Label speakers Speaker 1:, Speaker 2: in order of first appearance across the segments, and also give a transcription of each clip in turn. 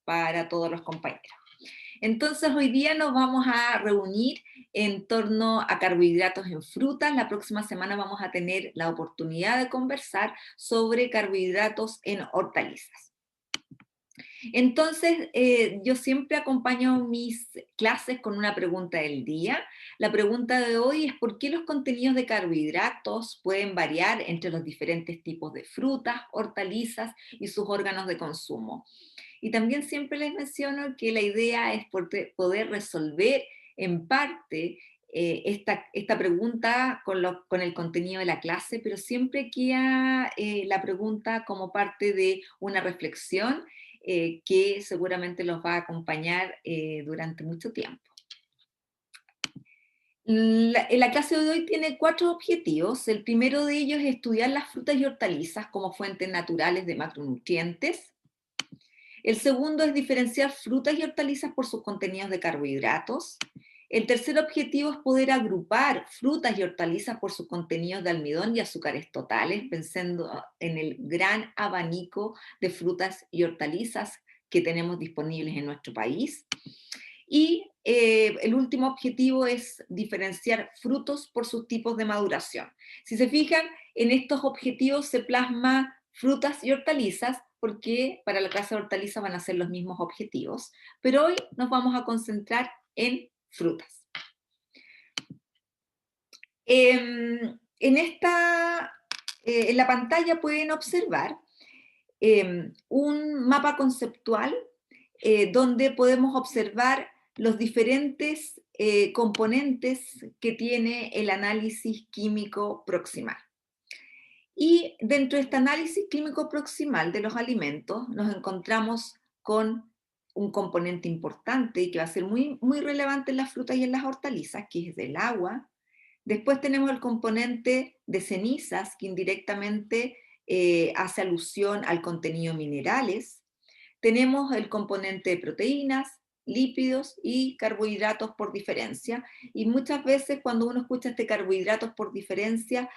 Speaker 1: para todos los compañeros. Entonces hoy día nos vamos a reunir en torno a carbohidratos en frutas. La próxima semana vamos a tener la oportunidad de conversar sobre carbohidratos en hortalizas. Entonces, yo siempre acompaño mis clases con una pregunta del día. La pregunta de hoy es ¿por qué los contenidos de carbohidratos pueden variar entre los diferentes tipos de frutas, hortalizas y sus órganos de consumo? Y también siempre les menciono que la idea es poder resolver en parte esta pregunta con el contenido de la clase, pero siempre queda la pregunta como parte de una reflexión que seguramente los va a acompañar durante mucho tiempo. La clase de hoy tiene 4 objetivos. El primero de ellos es estudiar las frutas y hortalizas como fuentes naturales de macronutrientes. El segundo es diferenciar frutas y hortalizas por sus contenidos de carbohidratos. El tercer objetivo es poder agrupar frutas y hortalizas por sus contenidos de almidón y azúcares totales, pensando en el gran abanico de frutas y hortalizas que tenemos disponibles en nuestro país. Y el último objetivo es diferenciar frutos por sus tipos de maduración. Si se fijan, en estos objetivos se plasma frutas y hortalizas, porque para la clase de hortalizas van a ser los mismos objetivos, pero hoy nos vamos a concentrar en frutas. En la pantalla pueden observar un mapa conceptual donde podemos observar los diferentes componentes que tiene el análisis químico proximal. Y dentro de este análisis químico proximal de los alimentos nos encontramos con un componente importante y que va a ser muy, muy relevante en las frutas y en las hortalizas, que es el agua. Después tenemos el componente de cenizas, que indirectamente hace alusión al contenido de minerales. Tenemos el componente de proteínas, lípidos y carbohidratos por diferencia. Y muchas veces cuando uno escucha este carbohidratos por diferencia,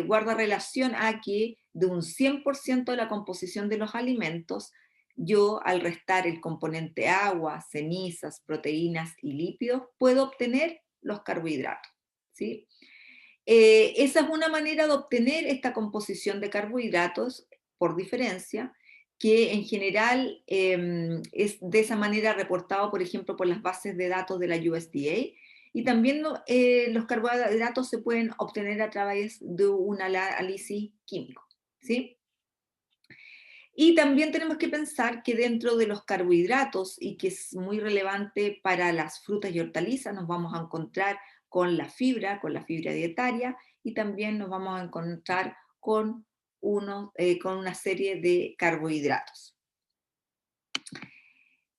Speaker 1: guarda relación a que de un 100% de la composición de los alimentos, yo al restar el componente agua, cenizas, proteínas y lípidos, puedo obtener los carbohidratos, ¿sí? Esa es una manera de obtener esta composición de carbohidratos por diferencia, que en general es de esa manera reportado, por ejemplo, por las bases de datos de la USDA, y también los carbohidratos se pueden obtener a través de un análisis químico, ¿sí? Y también tenemos que pensar que dentro de los carbohidratos, y que es muy relevante para las frutas y hortalizas, nos vamos a encontrar con la fibra dietaria, y también nos vamos a encontrar con una serie de carbohidratos.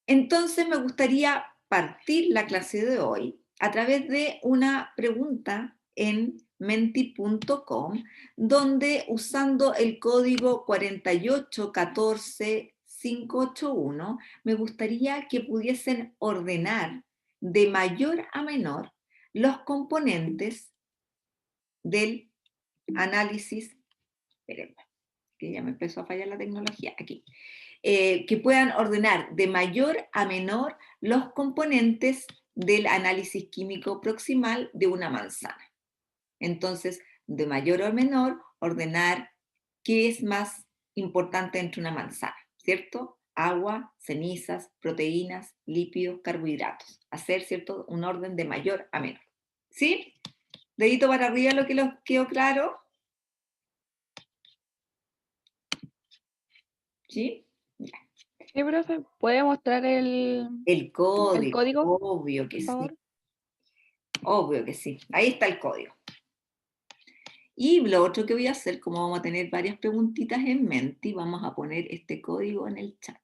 Speaker 1: Entonces me gustaría partir la clase de hoy a través de una pregunta en menti.com, donde usando el código 4814581, me gustaría que pudiesen ordenar de mayor a menor los componentes del análisis. Espérenme, que ya me empezó a fallar la tecnología aquí. Que puedan ordenar de mayor a menor los componentes del análisis químico proximal de una manzana. Entonces, de mayor a menor, ordenar qué es más importante entre una manzana, ¿cierto? Agua, cenizas, proteínas, lípidos, carbohidratos. Hacer, ¿cierto? Un orden de mayor a menor. ¿Sí? Dedito para arriba lo que les quedó claro. ¿Sí? Ya.
Speaker 2: Sí, profe, ¿puede mostrar
Speaker 1: El
Speaker 2: el
Speaker 1: código,
Speaker 2: código,
Speaker 1: obvio que
Speaker 2: por
Speaker 1: sí.
Speaker 2: favor?
Speaker 1: Obvio que sí. Ahí está el código. Y lo otro que voy a hacer, como vamos a tener varias preguntitas en mente, vamos a poner este código en el chat.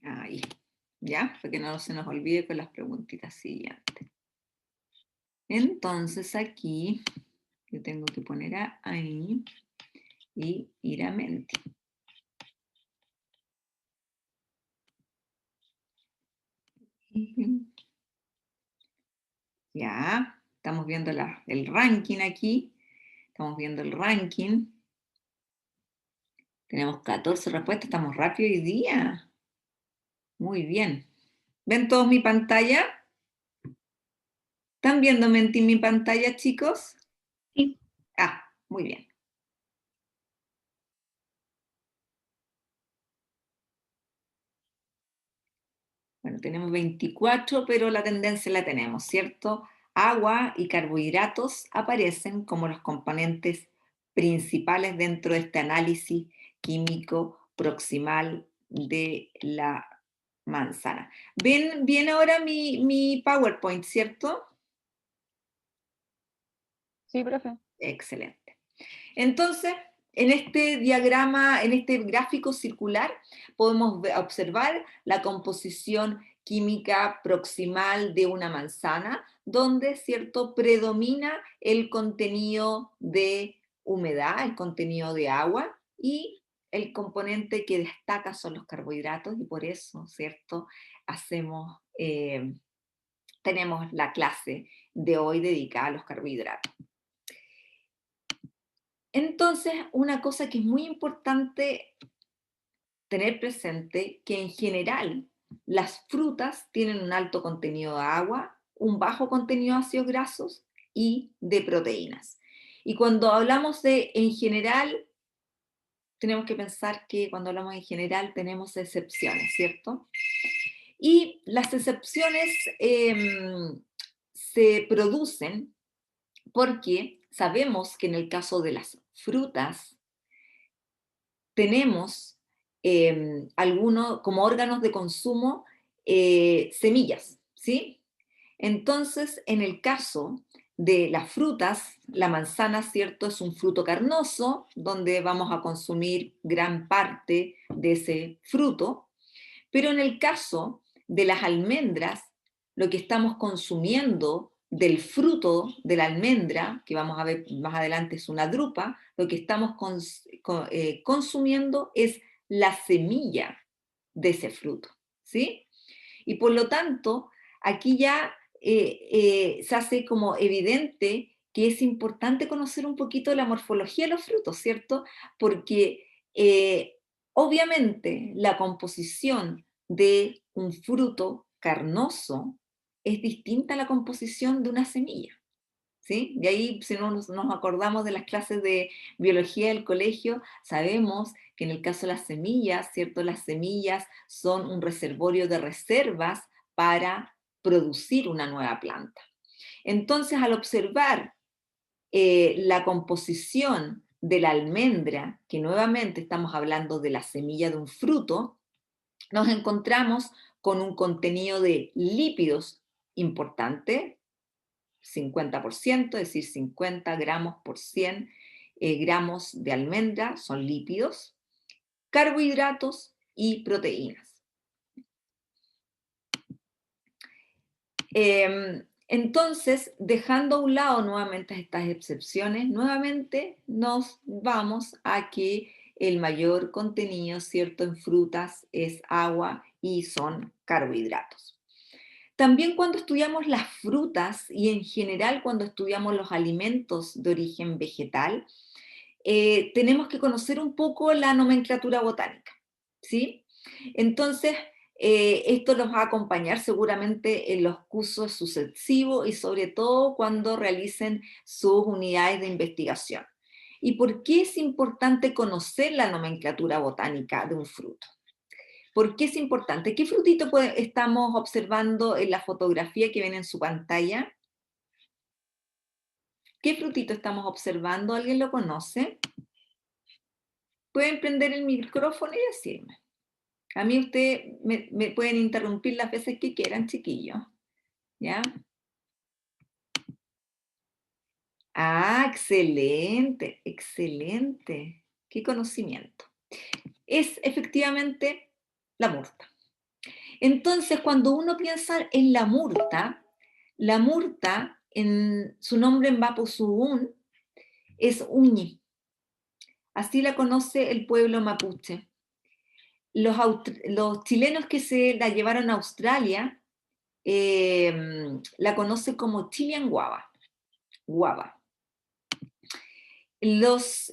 Speaker 1: Ahí. ¿Ya? Para que no se nos olvide con las preguntitas siguientes. Entonces aquí yo tengo que poner ahí y ir a mente. viendo el ranking aquí. Estamos viendo el ranking. Tenemos 14 respuestas, estamos rápido hoy día. Muy bien. ¿Ven todos mi pantalla? ¿Están viéndome en mi pantalla, chicos?
Speaker 2: Sí.
Speaker 1: Ah, muy bien. Bueno, tenemos 24, pero la tendencia la tenemos, ¿cierto? Agua y carbohidratos aparecen como los componentes principales dentro de este análisis químico proximal de la manzana. ¿Ven bien ahora mi PowerPoint, cierto?
Speaker 2: Sí, profe.
Speaker 1: Excelente. Entonces, en este diagrama, en este gráfico circular, podemos observar la composición química proximal de una manzana, donde, ¿cierto?, predomina el contenido de humedad, el contenido de agua, y el componente que destaca son los carbohidratos, y por eso, ¿cierto?, tenemos la clase de hoy dedicada a los carbohidratos. Entonces, una cosa que es muy importante tener presente, que en general las frutas tienen un alto contenido de agua, un bajo contenido de ácidos grasos y de proteínas. Y cuando hablamos de en general, tenemos que pensar que cuando hablamos en general tenemos excepciones, ¿cierto? Y las excepciones se producen porque sabemos que en el caso de las frutas, tenemos algunos, como órganos de consumo, semillas, ¿sí? Entonces, en el caso de las frutas, la manzana, ¿cierto? Es un fruto carnoso, donde vamos a consumir gran parte de ese fruto, pero en el caso de las almendras, lo que estamos consumiendo del fruto de la almendra, que vamos a ver más adelante es una drupa, lo que estamos consumiendo es la semilla de ese fruto, ¿sí? Y por lo tanto, aquí ya se hace como evidente que es importante conocer un poquito la morfología de los frutos, ¿cierto? Porque obviamente la composición de un fruto carnoso es distinta a la composición de una semilla, ¿sí? De ahí, si no nos acordamos de las clases de biología del colegio, sabemos que en el caso de las semillas, ¿cierto? Las semillas son un reservorio de reservas para producir una nueva planta. Entonces, al observar la composición de la almendra, que nuevamente estamos hablando de la semilla de un fruto, nos encontramos con un contenido de lípidos importante, 50%, es decir, 50 gramos por 100 gramos de almendra son lípidos, carbohidratos y proteínas. Entonces, dejando a un lado nuevamente estas excepciones, nuevamente nos vamos a que el mayor contenido, ¿cierto?, en frutas es agua y son carbohidratos. También cuando estudiamos las frutas y en general cuando estudiamos los alimentos de origen vegetal, tenemos que conocer un poco la nomenclatura botánica, ¿sí? Entonces, esto nos va a acompañar seguramente en los cursos sucesivos y sobre todo cuando realicen sus unidades de investigación. ¿Y por qué es importante conocer la nomenclatura botánica de un fruto? ¿Por qué es importante? ¿Qué frutito estamos observando en la fotografía que ven en su pantalla? ¿Qué frutito estamos observando? ¿Alguien lo conoce? Pueden prender el micrófono y decirme. A mí ustedes me pueden interrumpir las veces que quieran, chiquillos. ¿Ya? Ah, excelente, excelente. Qué conocimiento. Es efectivamente la murta. Entonces, cuando uno piensa en la murta en su nombre en Mapuzungún es uñi. Así la conoce el pueblo mapuche. Los chilenos que se la llevaron a Australia la conocen como Chilean guava. guava. Los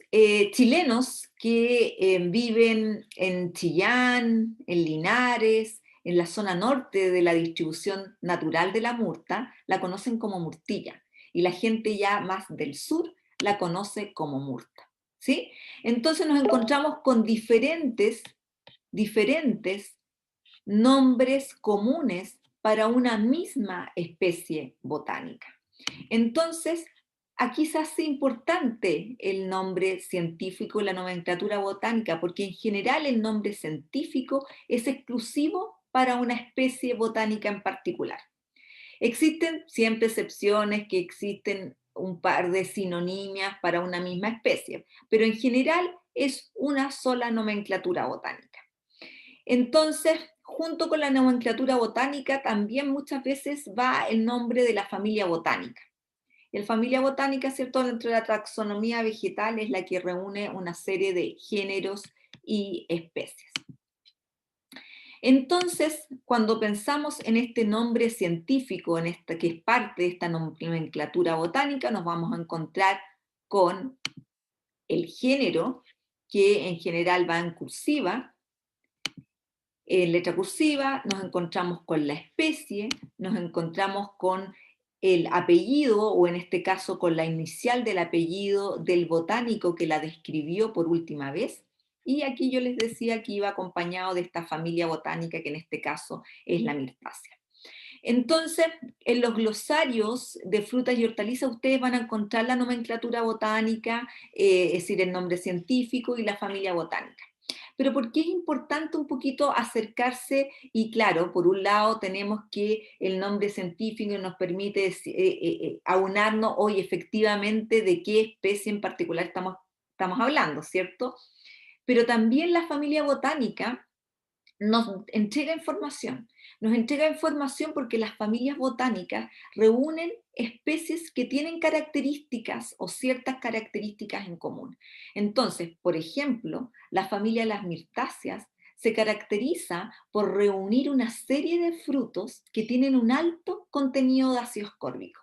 Speaker 1: chilenos que viven en Chillán, en Linares, en la zona norte de la distribución natural de la murta, la conocen como murtilla. Y la gente ya más del sur la conoce como murta. ¿Sí? Entonces nos encontramos con diferentes nombres comunes para una misma especie botánica. Entonces, aquí se hace importante el nombre científico y la nomenclatura botánica, porque en general el nombre científico es exclusivo para una especie botánica en particular. Existen siempre excepciones, que existen un par de sinonimias para una misma especie, pero en general es una sola nomenclatura botánica. Entonces, junto con la nomenclatura botánica, también muchas veces va el nombre de la familia botánica. La familia botánica, ¿cierto?, dentro de la taxonomía vegetal es la que reúne una serie de géneros y especies. Entonces, cuando pensamos en este nombre científico, que es parte de esta nomenclatura botánica, nos vamos a encontrar con el género, que en general va en cursiva. En letra cursiva nos encontramos con la especie, nos encontramos con el apellido, o en este caso con la inicial del apellido del botánico que la describió por última vez. Y aquí yo les decía que iba acompañado de esta familia botánica, que en este caso es la mirtácea. Entonces, en los glosarios de frutas y hortalizas ustedes van a encontrar la nomenclatura botánica, es decir, el nombre científico y la familia botánica. Pero ¿por qué es importante un poquito acercarse? Y claro, por un lado tenemos que el nombre científico nos permite aunarnos hoy efectivamente de qué especie en particular estamos hablando, ¿cierto? Pero también la familia botánica nos entrega información. Nos entrega información porque las familias botánicas reúnen especies que tienen características o ciertas características en común. Entonces, por ejemplo, la familia de las mirtáceas se caracteriza por reunir una serie de frutos que tienen un alto contenido de ácido ascórbico.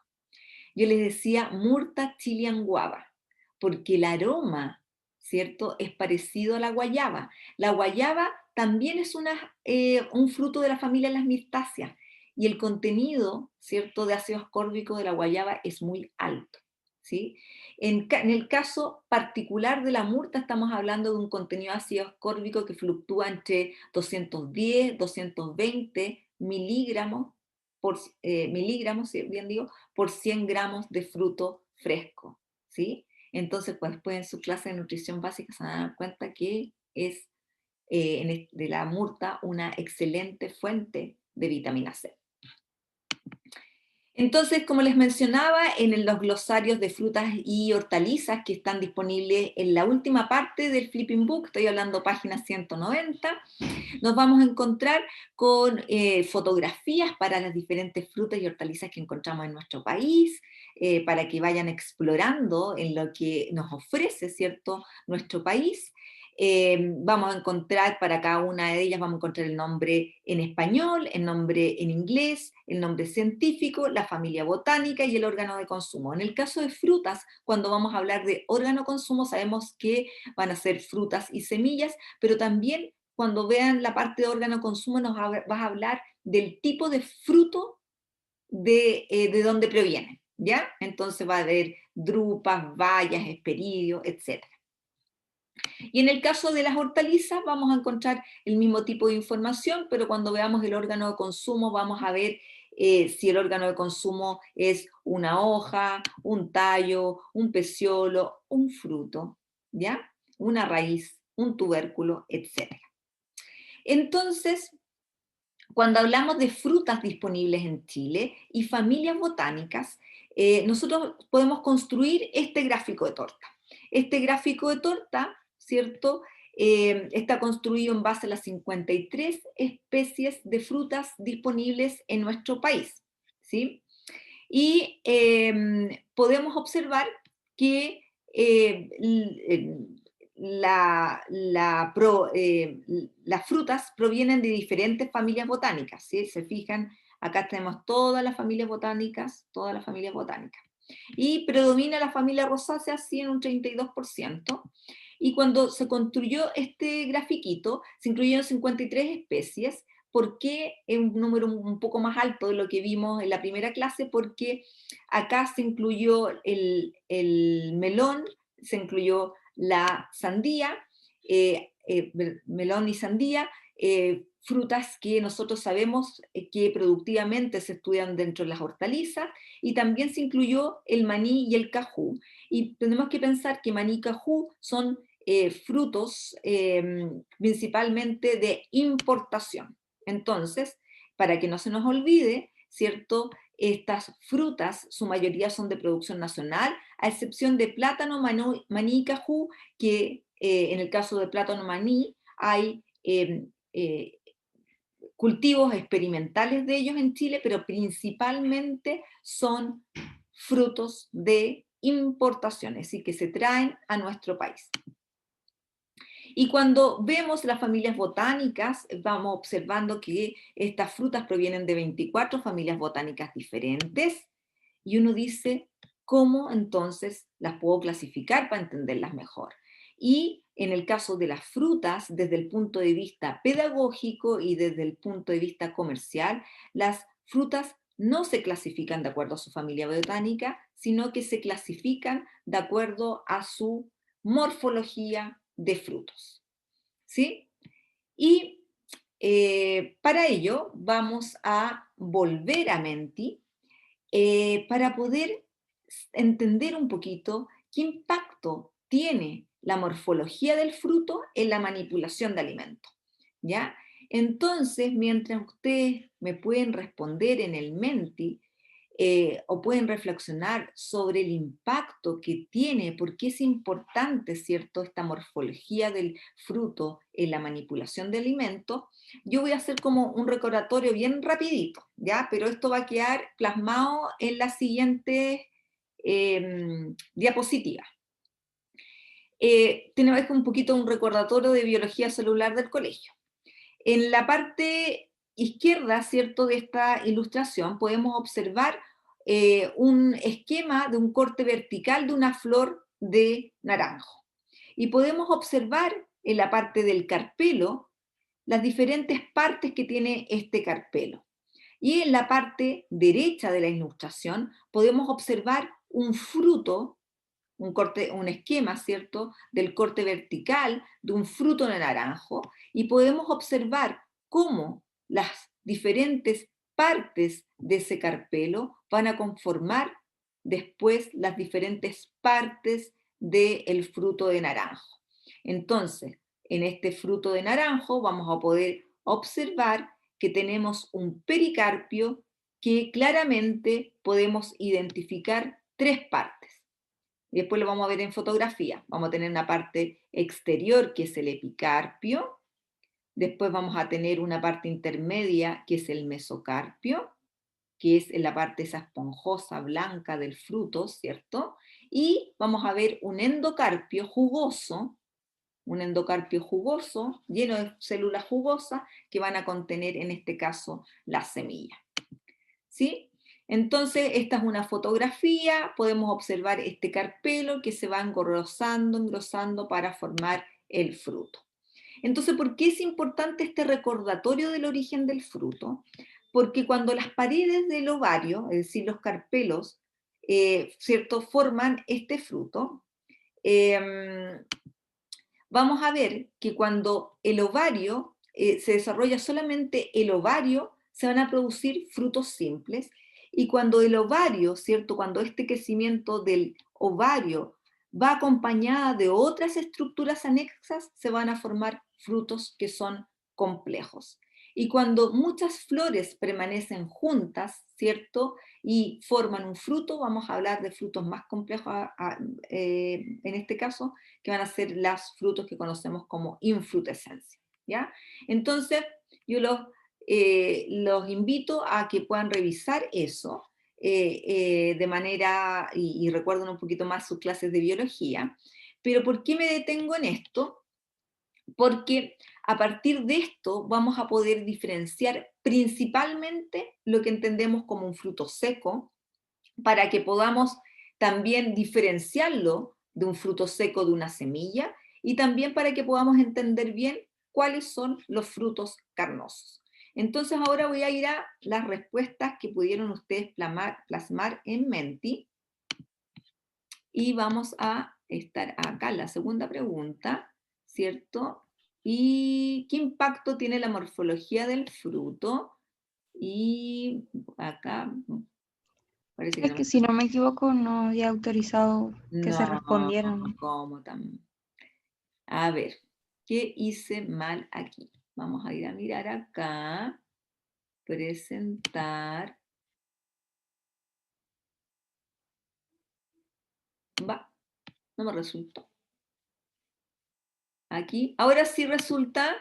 Speaker 1: Yo les decía Murta Chilean guava, porque el aroma, ¿cierto?, es parecido a la guayaba. La guayaba también es un fruto de la familia de las mirtáceas, y el contenido, ¿cierto?, de ácido ascórbico de la guayaba es muy alto, ¿sí? En el caso particular de la murta estamos hablando de un contenido de ácido ascórbico que fluctúa entre 210, 220 miligramos miligramos, si bien digo, por 100 gramos de fruto fresco, ¿sí? Entonces, pues después en su clase de nutrición básica se van a dar cuenta que es de la murta una excelente fuente de vitamina C. Entonces, como les mencionaba, en los glosarios de frutas y hortalizas que están disponibles en la última parte del Flipping Book, estoy hablando página 190, nos vamos a encontrar con fotografías para las diferentes frutas y hortalizas que encontramos en nuestro país, para que vayan explorando en lo que nos ofrece, ¿cierto?, nuestro país. Vamos a encontrar para cada una de ellas, vamos a encontrar el nombre en español, el nombre en inglés, el nombre científico, la familia botánica y el órgano de consumo. En el caso de frutas, cuando vamos a hablar de órgano de consumo, sabemos que van a ser frutas y semillas, pero también cuando vean la parte de órgano de consumo vas a hablar del tipo de fruto de dónde proviene, ¿ya? Entonces va a haber drupas, bayas, hesperidios, etc. Y en el caso de las hortalizas vamos a encontrar el mismo tipo de información, pero cuando veamos el órgano de consumo vamos a ver si el órgano de consumo es una hoja, un tallo, un peciolo, un fruto, ¿ya? Una raíz, un tubérculo, etc. Entonces, cuando hablamos de frutas disponibles en Chile y familias botánicas, nosotros podemos construir este gráfico de torta. Este gráfico de torta, ¿cierto?, está construido en base a las 53 especies de frutas disponibles en nuestro país, ¿sí? Y podemos observar que las frutas provienen de diferentes familias botánicas, ¿sí? Se fijan, acá tenemos todas las familias botánicas, todas las familias botánicas. Y predomina la familia rosácea, sí, en un 32%. Y cuando se construyó este grafiquito, se incluyeron 53 especies. ¿Por qué es un número un poco más alto de lo que vimos en la primera clase? Porque acá se incluyó el melón, se incluyó la sandía, melón y sandía, frutas que nosotros sabemos que productivamente se estudian dentro de las hortalizas, y también se incluyó el maní y el cajú. Y tenemos que pensar que maní y cajú son frutos principalmente de importación. Entonces, para que no se nos olvide, ¿cierto? Estas frutas, su mayoría son de producción nacional, a excepción de plátano, maní y cajú, que en el caso de plátano maní hay cultivos experimentales de ellos en Chile, pero principalmente son frutos de importaciones y que se traen a nuestro país. Y cuando vemos las familias botánicas, vamos observando que estas frutas provienen de 24 familias botánicas diferentes, y uno dice, ¿cómo entonces las puedo clasificar para entenderlas mejor? Y en el caso de las frutas, desde el punto de vista pedagógico y desde el punto de vista comercial, las frutas no se clasifican de acuerdo a su familia botánica, sino que se clasifican de acuerdo a su morfología de frutos. ¿Sí? Y para ello vamos a volver a Menti para poder entender un poquito qué impacto tiene la morfología del fruto en la manipulación de alimentos. ¿Ya? Entonces, mientras ustedes me pueden responder en el Menti, o pueden reflexionar sobre el impacto que tiene, por qué es importante, ¿cierto?, esta morfología del fruto en la manipulación de alimentos, yo voy a hacer como un recordatorio bien rapidito, ¿ya? Pero esto va a quedar plasmado en la siguiente diapositiva. Tenemos un poquito un recordatorio de biología celular del colegio. En la parte izquierda, ¿cierto?, de esta ilustración podemos observar un esquema de un corte vertical de una flor de naranjo. Y podemos observar en la parte del carpelo las diferentes partes que tiene este carpelo. Y en la parte derecha de la ilustración podemos observar un fruto, un esquema, ¿cierto?, del corte vertical de un fruto de naranjo, y podemos observar cómo las diferentes partes de ese carpelo van a conformar después las diferentes partes del fruto de naranjo. Entonces, en este fruto de naranjo vamos a poder observar que tenemos un pericarpio que claramente podemos identificar tres partes. Y después lo vamos a ver en fotografía. Vamos a tener una parte exterior, que es el epicarpio. Después vamos a tener una parte intermedia, que es el mesocarpio, que es en la parte esa esponjosa blanca del fruto, ¿cierto? Y vamos a ver un endocarpio jugoso lleno de células jugosas que van a contener, en este caso, la semilla. ¿Sí? Entonces, esta es una fotografía, podemos observar este carpelo que se va engrosando para formar el fruto. Entonces, ¿por qué es importante este recordatorio del origen del fruto? Porque cuando las paredes del ovario, es decir, los carpelos, ¿cierto?, forman este fruto, vamos a ver que cuando el ovario se desarrolla solamente el ovario, se van a producir frutos simples, y cuando el ovario, ¿cierto?, cuando este crecimiento del ovario va acompañada de otras estructuras anexas, se van a formar frutos que son complejos. Y cuando muchas flores permanecen juntas, ¿cierto?, y forman un fruto, vamos a hablar de frutos más complejos en este caso, que van a ser los frutos que conocemos como infrutescencia, ¿ya? Entonces, yo los invito a que puedan revisar eso de manera, y recuerden un poquito más sus clases de biología. Pero ¿por qué me detengo en esto? Porque a partir de esto vamos a poder diferenciar principalmente lo que entendemos como un fruto seco, para que podamos también diferenciarlo de un fruto seco de una semilla, y también para que podamos entender bien cuáles son los frutos carnosos. Entonces ahora voy a ir a las respuestas que pudieron ustedes plasmar en Menti, y vamos a estar acá en la segunda pregunta, ¿cierto? ¿Y qué impacto tiene la morfología del fruto? Y acá parece que
Speaker 2: Es
Speaker 1: no
Speaker 2: que
Speaker 1: me...
Speaker 2: si no me equivoco, no había autorizado que se
Speaker 1: No,
Speaker 2: respondieran.
Speaker 1: ¿cómo tan? A ver, ¿qué hice mal aquí? Vamos a ir a mirar acá, presentar. Va, no me resultó. Aquí, ahora sí resulta.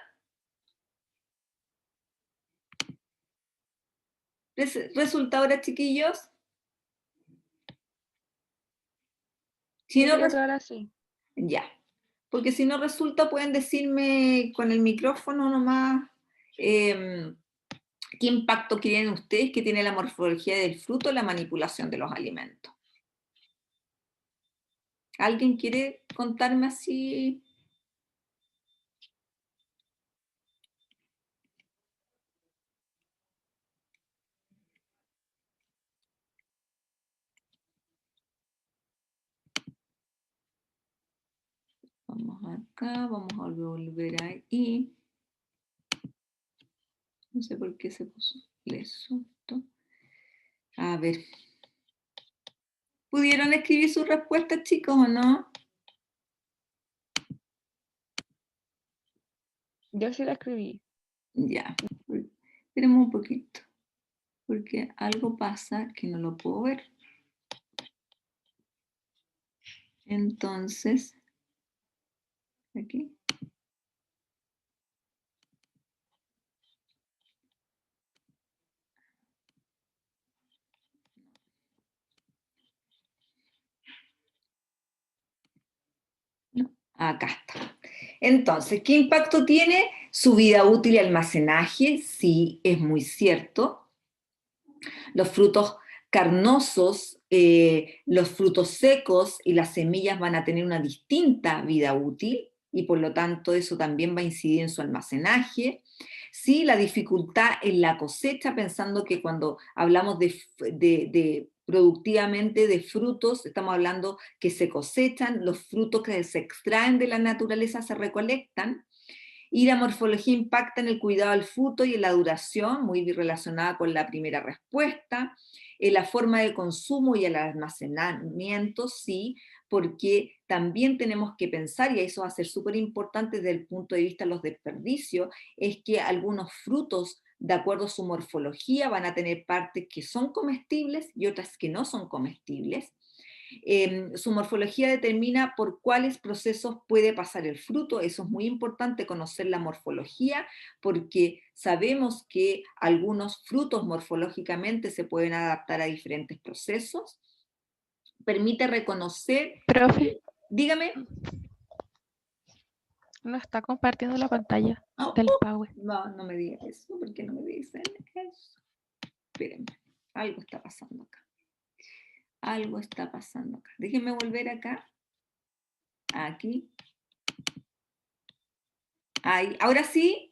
Speaker 1: ¿Resulta ahora, chiquillos? Si
Speaker 2: Yo
Speaker 1: no,
Speaker 2: creo que ahora sí.
Speaker 1: ya. Porque si no resulta, pueden decirme con el micrófono nomás qué impacto creen ustedes que tiene la morfología del fruto en la manipulación de los alimentos. ¿Alguien quiere contarme así? Vamos acá, vamos a volver ahí. No sé por qué se puso eso. A ver. ¿Pudieron escribir sus respuestas, chicos, o no?
Speaker 2: Yo sí la escribí.
Speaker 1: Ya. Esperemos un poquito. Porque algo pasa que no lo puedo ver. Entonces, aquí. No, acá está. Entonces, ¿qué impacto tiene? Su vida útil y almacenaje, sí, es muy cierto. Los frutos carnosos, los frutos secos y las semillas van a tener una distinta vida útil, y por lo tanto eso también va a incidir en su almacenaje. Sí, la dificultad en la cosecha, pensando que cuando hablamos de productivamente de frutos, estamos hablando que se cosechan, los frutos que se extraen de la naturaleza se recolectan, y la morfología impacta en el cuidado del fruto y en la duración, muy relacionada con la primera respuesta. En la forma de consumo y el almacenamiento, sí, porque también tenemos que pensar, y eso va a ser súper importante desde el punto de vista de los desperdicios, es que algunos frutos, de acuerdo a su morfología, van a tener partes que son comestibles y otras que no son comestibles. Su morfología determina por cuáles procesos puede pasar el fruto. Eso es muy importante, conocer la morfología, porque sabemos que algunos frutos morfológicamente se pueden adaptar a diferentes procesos. Permite reconocer...
Speaker 2: Profe,
Speaker 1: Dígame.
Speaker 2: no está compartiendo la pantalla
Speaker 1: Oh,
Speaker 2: del Power.
Speaker 1: no, no me digan eso. ¿Por qué no me dicen eso? Espérenme, algo está pasando acá. Algo está pasando acá. Déjenme volver acá. Aquí. Ahí. Ahora sí.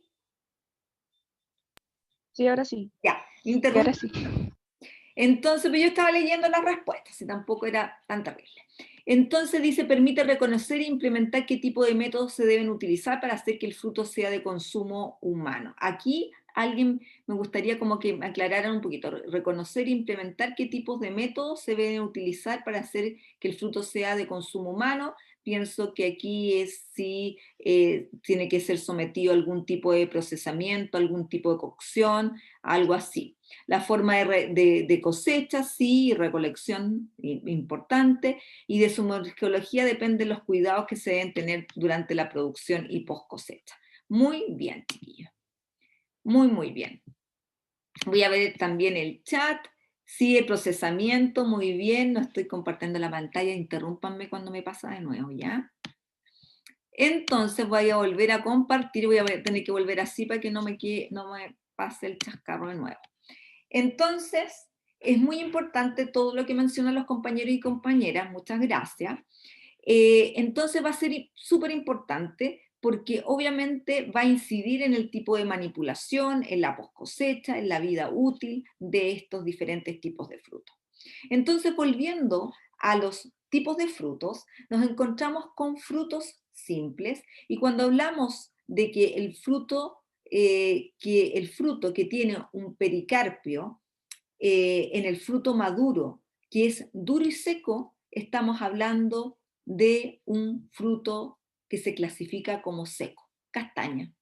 Speaker 2: Sí, ahora sí.
Speaker 1: Ya,
Speaker 2: Y ahora sí.
Speaker 1: Entonces, pues yo estaba leyendo las respuestas y tampoco era tan terrible. Entonces dice, permite reconocer e implementar qué tipo de métodos se deben utilizar para hacer que el fruto sea de consumo humano. Aquí alguien me gustaría como que me aclararan un poquito, reconocer e implementar qué tipos de métodos se deben utilizar para hacer que el fruto sea de consumo humano. Pienso que aquí es si tiene que ser sometido a algún tipo de procesamiento, algún tipo de cocción, algo así. La forma de cosecha, sí, y recolección importante, y de su morfología dependen los cuidados que se deben tener durante la producción y post cosecha. Muy bien, chiquillos. Muy, muy bien. Voy a ver también el chat. Sí, el procesamiento, muy bien. No estoy compartiendo la pantalla, interrúmpanme cuando me pasa de nuevo, ¿ya? Entonces voy a volver a compartir, voy a tener que volver así para que no me pase el chascarro de nuevo. Entonces, es muy importante todo lo que mencionan los compañeros y compañeras, muchas gracias. Entonces va a ser súper importante porque obviamente va a incidir en el tipo de manipulación, en la poscosecha, en la vida útil de estos diferentes tipos de frutos. Entonces, volviendo a los tipos de frutos, nos encontramos con frutos simples y cuando hablamos de que el fruto que tiene un pericarpio en el fruto maduro, que es duro y seco, estamos hablando de un fruto que se clasifica como seco, castaña.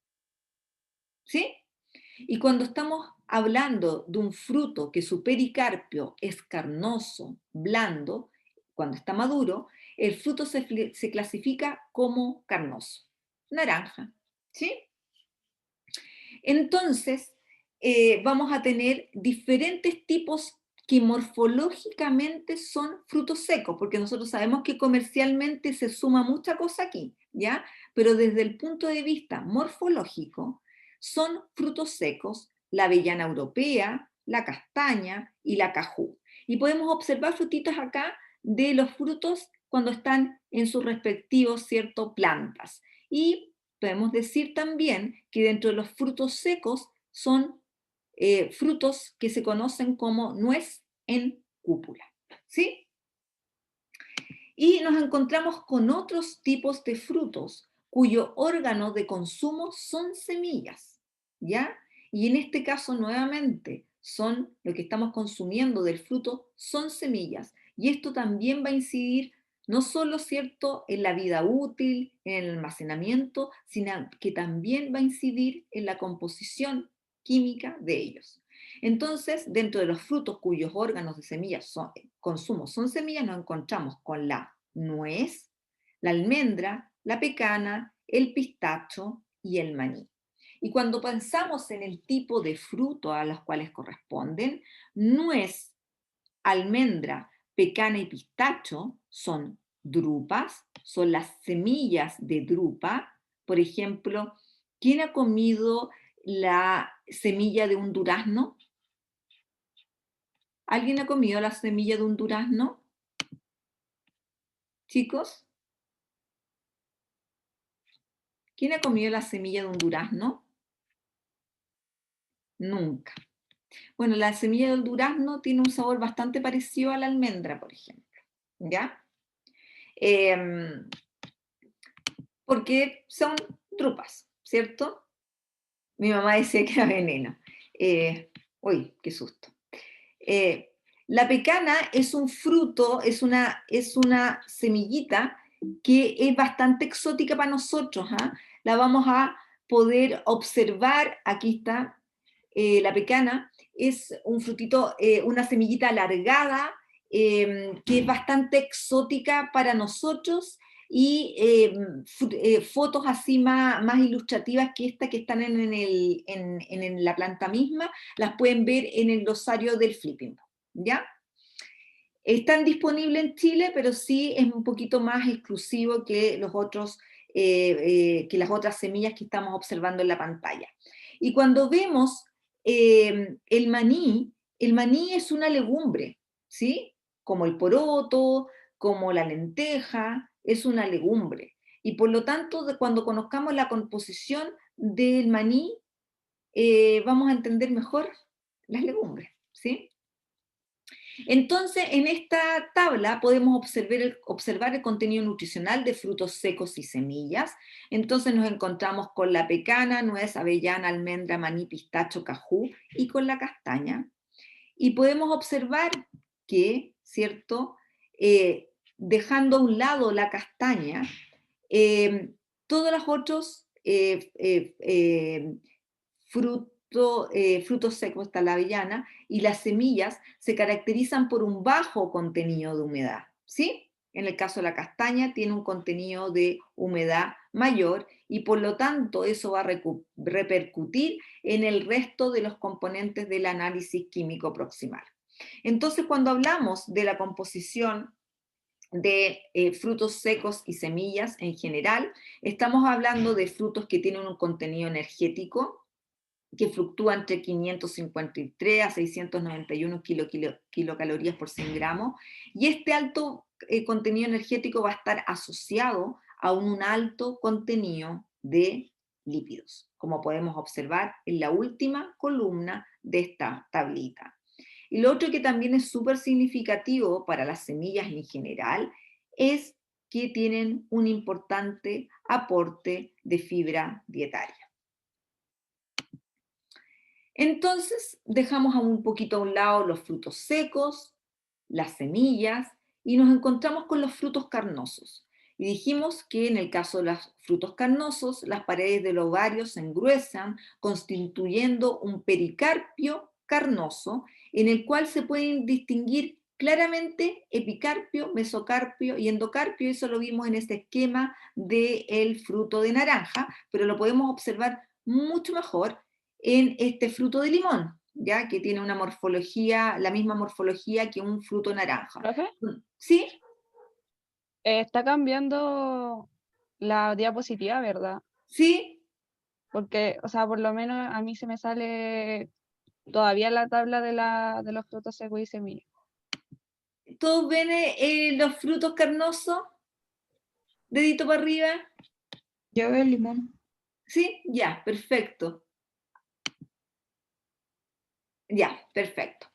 Speaker 1: ¿Sí? Y cuando estamos hablando de un fruto que su pericarpio es carnoso, blando, cuando está maduro, el fruto se clasifica como carnoso, naranja. ¿Sí? Entonces, vamos a tener diferentes tipos que morfológicamente son frutos secos, porque nosotros sabemos que comercialmente se suma mucha cosa aquí, ¿ya? Pero desde el punto de vista morfológico, son frutos secos la avellana europea, la castaña y la cajú. Y podemos observar frutitas acá de los frutos cuando están en sus respectivos, ¿cierto?, plantas. Y podemos decir también que dentro de los frutos secos son frutos que se conocen como nuez en cúpula. ¿Sí? Y nos encontramos con otros tipos de frutos cuyo órgano de consumo son semillas, ¿ya? Y en este caso, nuevamente, son lo que estamos consumiendo del fruto, son semillas. Y esto también va a incidir no solo, ¿cierto?, en la vida útil, en el almacenamiento, sino que también va a incidir en la composición química de ellos. Entonces, dentro de los frutos cuyos órganos de semillas consumo son semillas, nos encontramos con la nuez, la almendra, la pecana, el pistacho y el maní. Y cuando pensamos en el tipo de fruto a los cuales corresponden, nuez, almendra, pecana y pistacho son drupas, son las semillas de drupa. Por ejemplo, ¿quién ha comido la semilla de un durazno? ¿Alguien ha comido la semilla de un durazno? Chicos, ¿quién ha comido la semilla de un durazno? Nunca. Bueno, la semilla del durazno tiene un sabor bastante parecido a la almendra, por ejemplo, ¿ya? Porque son drupas, ¿cierto? Mi mamá decía que era veneno. Uy, qué susto. La pecana es un fruto, es una semillita que es bastante exótica para nosotros. ¿Ah? La vamos a poder observar, aquí está, la pecana, es un frutito, una semillita alargada, que es bastante exótica para nosotros y fotos así más ilustrativas que esta que están en la planta misma, las pueden ver en el glosario del Flipping. ¿Ya? Están disponibles en Chile, pero sí es un poquito más exclusivo que que las otras semillas que estamos observando en la pantalla. Y cuando vemos el maní es una legumbre, ¿sí? Como el poroto, como la lenteja, es una legumbre. Y por lo tanto, cuando conozcamos la composición del maní, vamos a entender mejor las legumbres, ¿sí? Entonces, en esta tabla podemos observar el contenido nutricional de frutos secos y semillas. Entonces nos encontramos con la pecana, nuez, avellana, almendra, maní, pistacho, cajú y con la castaña. Y podemos observar que, ¿cierto? Dejando a un lado la castaña, todos los otros frutos secos, está la avellana, y las semillas se caracterizan por un bajo contenido de humedad, ¿sí? En el caso de la castaña tiene un contenido de humedad mayor y por lo tanto eso va a repercutir en el resto de los componentes del análisis químico proximal. Entonces, cuando hablamos de la composición de frutos secos y semillas en general, estamos hablando de frutos que tienen un contenido energético, que fluctúa entre 553 a 691 kilocalorías por 100 gramos, y este alto contenido energético va a estar asociado a un alto contenido de lípidos, como podemos observar en la última columna de esta tablita. Y lo otro que también es súper significativo para las semillas en general es que tienen un importante aporte de fibra dietaria. Entonces dejamos un poquito a un lado los frutos secos, las semillas, y nos encontramos con los frutos carnosos. Y dijimos que en el caso de los frutos carnosos, las paredes del ovario se engruesan, constituyendo un pericarpio carnoso, en el cual se pueden distinguir claramente epicarpio, mesocarpio y endocarpio. Eso lo vimos en este esquema del fruto de naranja, pero lo podemos observar mucho mejor en este fruto de limón, ya que tiene una morfología, la misma morfología que un fruto naranja.
Speaker 2: ¿Profe?
Speaker 1: ¿Sí?
Speaker 2: Está cambiando la diapositiva, ¿verdad?
Speaker 1: ¿Sí?
Speaker 2: Porque, o sea, por lo menos a mí se me sale todavía la tabla de los frutos secos y semillas.
Speaker 1: ¿Todos ven los frutos carnosos? Dedito para arriba.
Speaker 3: Yo veo el limón.
Speaker 1: ¿Sí? Ya, perfecto. Ya, perfecto.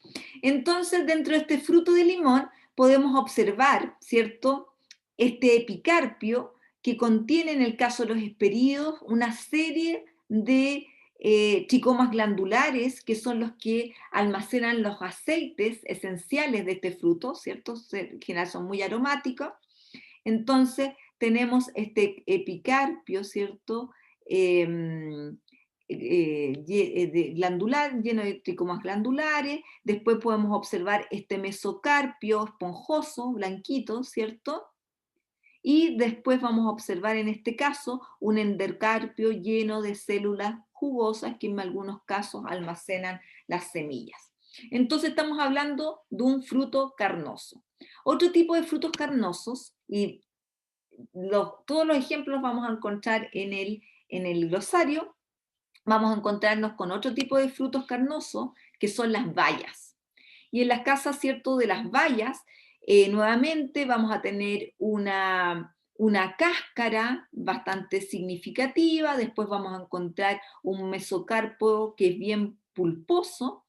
Speaker 1: Entonces, dentro de este fruto de limón podemos observar, ¿cierto? Este epicarpio que contiene, en el caso de los hesperidos, una serie de tricomas glandulares que son los que almacenan los aceites esenciales de este fruto, ¿cierto? En general son muy aromáticos. Entonces, tenemos este epicarpio, ¿cierto? Glandular, lleno de tricomas glandulares. Después podemos observar este mesocarpio esponjoso, blanquito, ¿cierto? Y después vamos a observar en este caso un endocarpio lleno de células jugosas que en algunos casos almacenan las semillas. Entonces estamos hablando de un fruto carnoso. Otro tipo de frutos carnosos, y todos los ejemplos vamos a encontrar en el glosario, vamos a encontrarnos con otro tipo de frutos carnosos, que son las bayas. Y en las casas, ¿cierto?, de las bayas, nuevamente vamos a tener una cáscara bastante significativa, después vamos a encontrar un mesocarpo que es bien pulposo,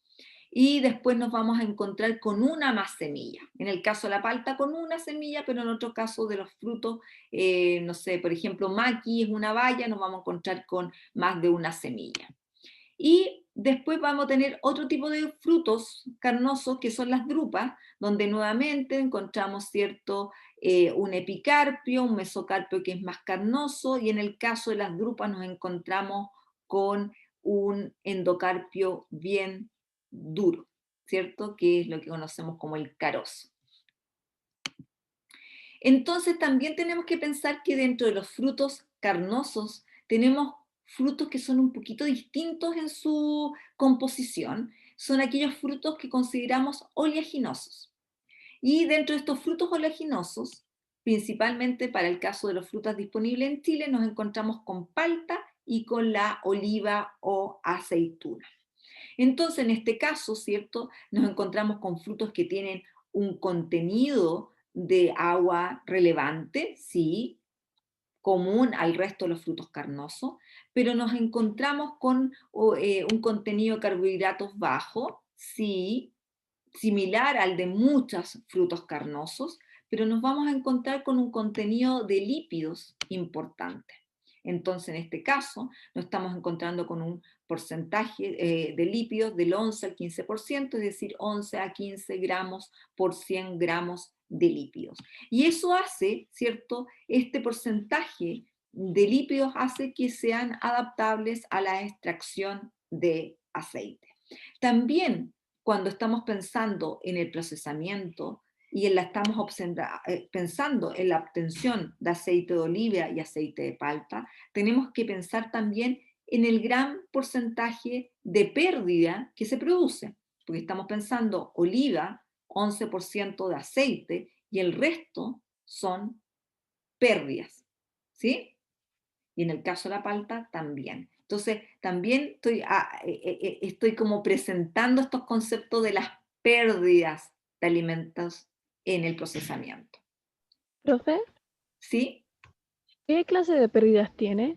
Speaker 1: y después nos vamos a encontrar con una más semilla. En el caso de la palta con una semilla, pero en otro caso de los frutos, no sé, por ejemplo, maqui es una baya, nos vamos a encontrar con más de una semilla. Y después vamos a tener otro tipo de frutos carnosos que son las drupas, donde nuevamente encontramos, ¿cierto?, un epicarpio, un mesocarpio que es más carnoso, y en el caso de las drupas nos encontramos con un endocarpio bien duro, ¿cierto?, que es lo que conocemos como el carozo. Entonces también tenemos que pensar que dentro de los frutos carnosos tenemos frutos que son un poquito distintos en su composición. Son aquellos frutos que consideramos oleaginosos. Y dentro de estos frutos oleaginosos, principalmente para el caso de los frutos disponibles en Chile, nos encontramos con palta y con la oliva o aceituna. Entonces, en este caso, ¿cierto?, nos encontramos con frutos que tienen un contenido de agua relevante, sí, común al resto de los frutos carnosos, pero nos encontramos con un contenido de carbohidratos bajo, sí, similar al de muchos frutos carnosos, pero nos vamos a encontrar con un contenido de lípidos importante. Entonces, en este caso, nos estamos encontrando con un porcentaje de lípidos del 11 al 15%, es decir, 11 a 15 gramos por 100 gramos de lípidos. Y eso hace, ¿cierto? Este porcentaje de lípidos hace que sean adaptables a la extracción de aceite. También cuando estamos pensando en el procesamiento y estamos pensando en la obtención de aceite de oliva y aceite de palta, tenemos que pensar también en el gran porcentaje de pérdida que se produce, porque estamos pensando oliva, 11% de aceite, y el resto son pérdidas, ¿sí? Y en el caso de la palta también. Entonces, también estoy como presentando estos conceptos de las pérdidas de alimentos en el procesamiento.
Speaker 4: Profe,
Speaker 1: ¿Sí?
Speaker 4: ¿qué clase de pérdidas tiene?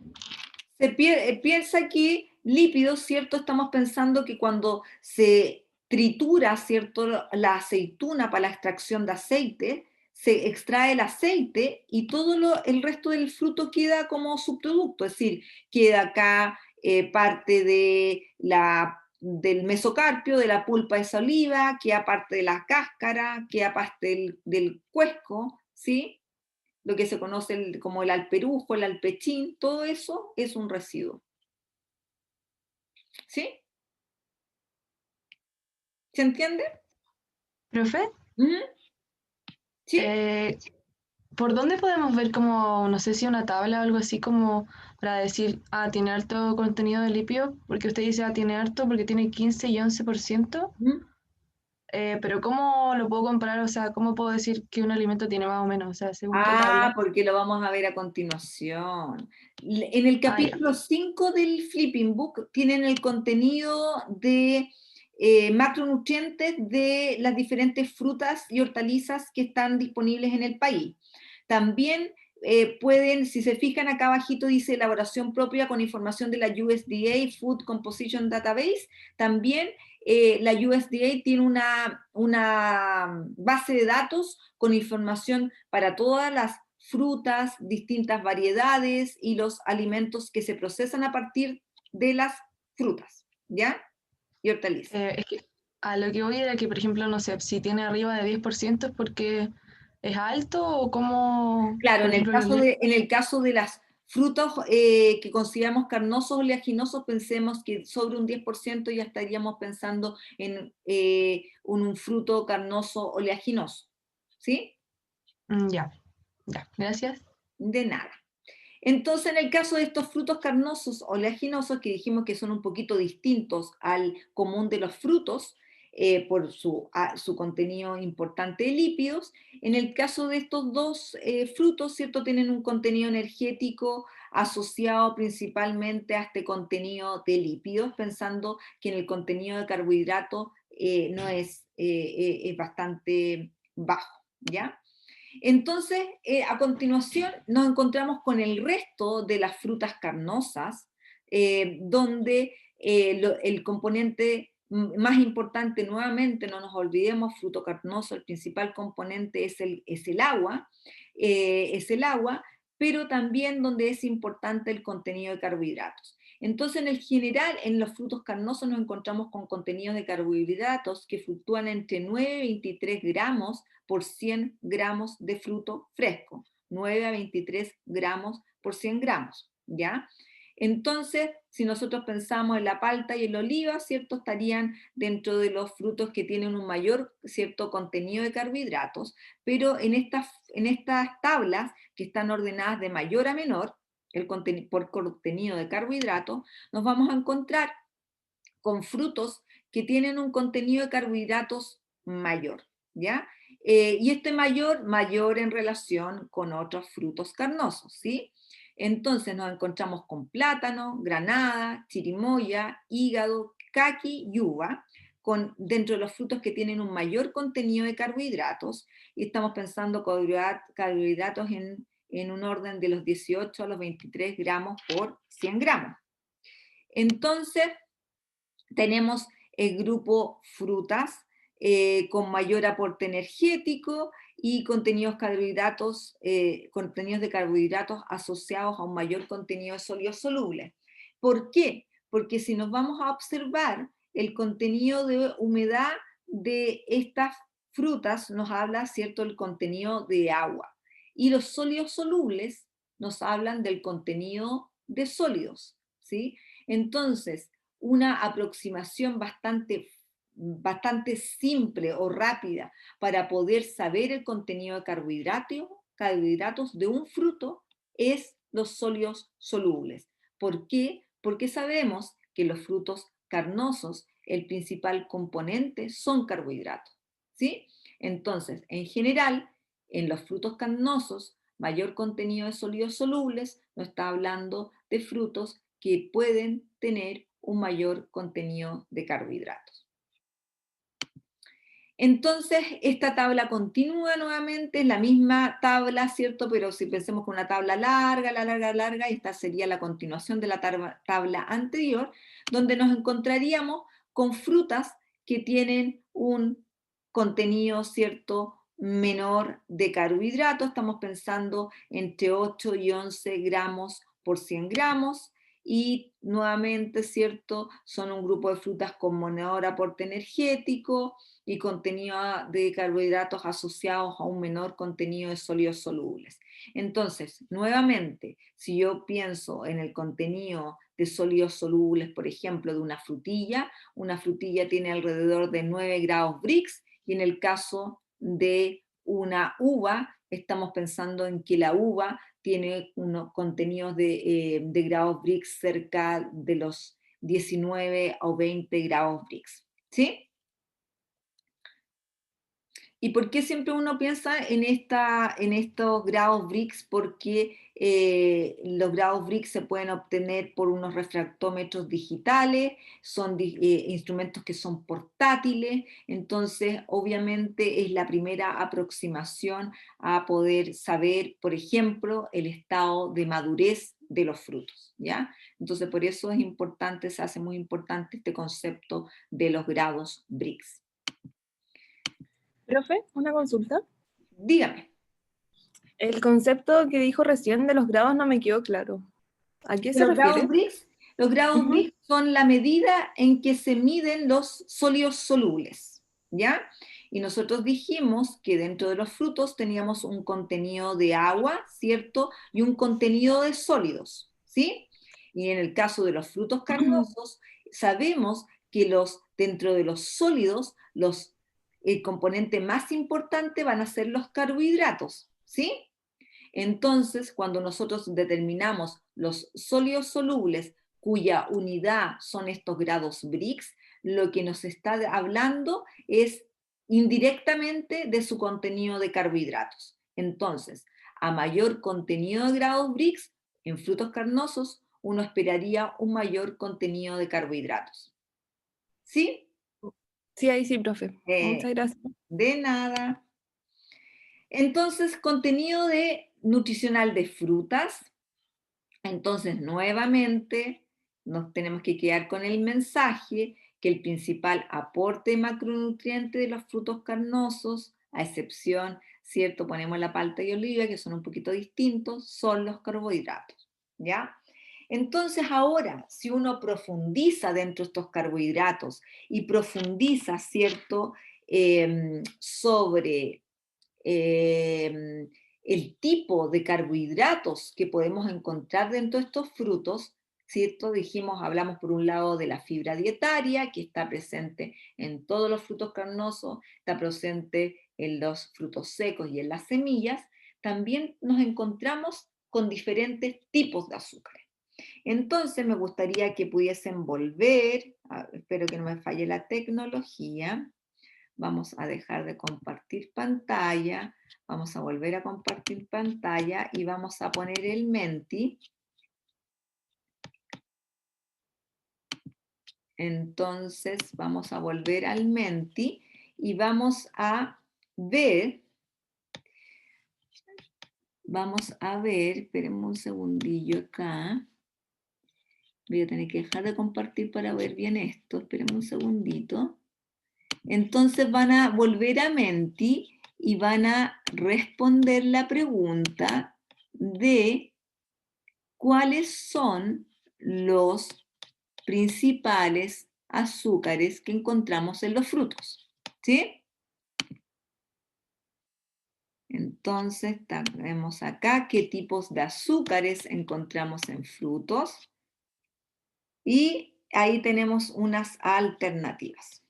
Speaker 1: Piensa que lípidos, ¿cierto? Estamos pensando que cuando se tritura, ¿cierto? La aceituna para la extracción de aceite, se extrae el aceite y todo el resto del fruto queda como subproducto, es decir, queda acá parte del mesocarpio, de la pulpa de esa oliva, queda parte de la cáscara, queda parte del cuesco, ¿sí? Lo que se conoce como el alperujo, el alpechín, todo eso es un residuo. ¿Sí? ¿Se entiende?
Speaker 5: Profe,
Speaker 1: ¿Mm? ¿Sí?
Speaker 5: ¿por dónde podemos ver como, no sé si una tabla o algo así como para decir, tiene alto contenido de litio? Porque usted dice, tiene alto porque tiene 15 y 11%.
Speaker 1: ¿Mm?
Speaker 5: Pero ¿cómo lo puedo comparar? O sea, ¿cómo puedo decir que un alimento tiene más o menos? O sea, según qué tabla.
Speaker 1: Porque lo vamos a ver a continuación. En el
Speaker 5: Ya.
Speaker 1: capítulo 5 del Flipping Book tienen el contenido de macronutrientes de las diferentes frutas y hortalizas que están disponibles en el país. También pueden, si se fijan acá abajito dice elaboración propia con información de la USDA Food Composition Database. También la USDA tiene una base de datos con información para todas las frutas, distintas variedades y los alimentos que se procesan a partir de las frutas, ¿ya? Y hortalizas.
Speaker 5: Es que a lo que voy era que, por ejemplo, no sé, si tiene arriba de 10% es porque es alto o como,
Speaker 1: Claro,
Speaker 5: por ejemplo,
Speaker 1: en el caso de las frutos que consideramos carnosos o oleaginosos, pensemos que sobre un 10% ya estaríamos pensando en un fruto carnoso oleaginoso, ¿sí?
Speaker 5: Ya, gracias.
Speaker 1: De nada. Entonces, en el caso de estos frutos carnosos o oleaginosos, que dijimos que son un poquito distintos al común de los frutos, por su contenido importante de lípidos, en el caso de estos dos frutos, ¿cierto? Tienen un contenido energético asociado principalmente a este contenido de lípidos, pensando que en el contenido de carbohidratos no es bastante bajo, ¿ya? Entonces, a continuación nos encontramos con el resto de las frutas carnosas, donde el componente más importante, nuevamente, no nos olvidemos, fruto carnoso, el principal componente es el agua, pero también donde es importante el contenido de carbohidratos. Entonces, en el general, en los frutos carnosos nos encontramos con contenidos de carbohidratos que fluctúan entre 9 y 23 gramos por 100 gramos de fruto fresco, 9 a 23 gramos por 100 gramos, ¿ya? Entonces, si nosotros pensamos en la palta y el oliva, ¿cierto? Estarían dentro de los frutos que tienen un mayor, ¿cierto?, contenido de carbohidratos, pero en estas tablas que están ordenadas de mayor a menor, por contenido de carbohidratos, nos vamos a encontrar con frutos que tienen un contenido de carbohidratos mayor, ¿ya? Y este mayor en relación con otros frutos carnosos, ¿sí? Entonces nos encontramos con plátano, granada, chirimoya, hígado, caqui y uva, dentro de los frutos que tienen un mayor contenido de carbohidratos, y estamos pensando carbohidratos en un orden de los 18 a los 23 gramos por 100 gramos. Entonces, tenemos el grupo frutas con mayor aporte energético y contenidos de carbohidratos asociados a un mayor contenido de sólidos solubles. ¿Por qué? Porque si nos vamos a observar, el contenido de humedad de estas frutas nos habla, ¿cierto?, del contenido de agua. Y los sólidos solubles nos hablan del contenido de sólidos, ¿sí? Entonces, una aproximación bastante simple o rápida para poder saber el contenido de carbohidratos de un fruto es los sólidos solubles. ¿Por qué? Porque sabemos que los frutos carnosos, el principal componente son carbohidratos, ¿sí? Entonces, en general, en los frutos carnosos, mayor contenido de sólidos solubles, nos está hablando de frutos que pueden tener un mayor contenido de carbohidratos. Entonces, esta tabla continúa nuevamente, es la misma tabla, ¿cierto? Pero si pensemos con una tabla larga, esta sería la continuación de la tabla anterior, donde nos encontraríamos con frutas que tienen un contenido, ¿cierto?, menor de carbohidratos. Estamos pensando entre 8 y 11 gramos por 100 gramos. Y nuevamente, ¿cierto?, son un grupo de frutas con menor aporte energético y contenido de carbohidratos asociados a un menor contenido de sólidos solubles. Entonces, nuevamente, si yo pienso en el contenido de sólidos solubles, por ejemplo, de una frutilla tiene alrededor de 9 grados Brix, y en el caso de una uva, estamos pensando en que la uva tiene unos contenidos de grados Brix cerca de los 19 o 20 grados Brix. ¿Sí? ¿Y por qué siempre uno piensa en estos grados Brix? Porque los grados Brix se pueden obtener por unos refractómetros digitales, son instrumentos que son portátiles, entonces obviamente es la primera aproximación a poder saber, por ejemplo, el estado de madurez de los frutos, ¿ya? Entonces por eso es importante, se hace muy importante este concepto de los grados Brix.
Speaker 6: Profe, una consulta.
Speaker 1: Dígame.
Speaker 6: El concepto que dijo recién de los grados no me quedó claro. ¿A qué se
Speaker 1: Los grados
Speaker 6: refiere?
Speaker 1: Brix, los grados Brix son la medida en que se miden los sólidos solubles, ¿ya? Y nosotros dijimos que dentro de los frutos teníamos un contenido de agua, ¿cierto? Y un contenido de sólidos, ¿sí? Y en el caso de los frutos carnosos, sabemos que dentro de los sólidos, el componente más importante van a ser los carbohidratos, ¿sí? Entonces, cuando nosotros determinamos los sólidos solubles cuya unidad son estos grados Brix, lo que nos está hablando es indirectamente de su contenido de carbohidratos. Entonces, a mayor contenido de grados Brix, en frutos carnosos, uno esperaría un mayor contenido de carbohidratos. ¿Sí?
Speaker 6: Sí, ahí sí, profe. Muchas gracias.
Speaker 1: De nada. Entonces, contenido nutricional de frutas. Entonces, nuevamente, nos tenemos que quedar con el mensaje que el principal aporte de macronutrientes de los frutos carnosos, a excepción, ¿cierto? Ponemos la palta y oliva, que son un poquito distintos, son los carbohidratos, ¿ya? Entonces ahora, si uno profundiza dentro de estos carbohidratos y profundiza, ¿cierto? Sobre el tipo de carbohidratos que podemos encontrar dentro de estos frutos, ¿cierto? Hablamos por un lado de la fibra dietaria, que está presente en todos los frutos carnosos, está presente en los frutos secos y en las semillas. También nos encontramos con diferentes tipos de azúcares. Entonces me gustaría que pudiesen volver, espero que no me falle la tecnología. Vamos a dejar de compartir pantalla, vamos a volver a compartir pantalla y vamos a poner el Menti. Entonces vamos a volver al Menti y vamos a ver, espérenme un segundillo acá. Voy a tener que dejar de compartir para ver bien esto, espérenme un segundito. Entonces van a volver a Menti y van a responder la pregunta de cuáles son los principales azúcares que encontramos en los frutos, ¿sí? Entonces tenemos acá qué tipos de azúcares encontramos en frutos y ahí tenemos unas alternativas.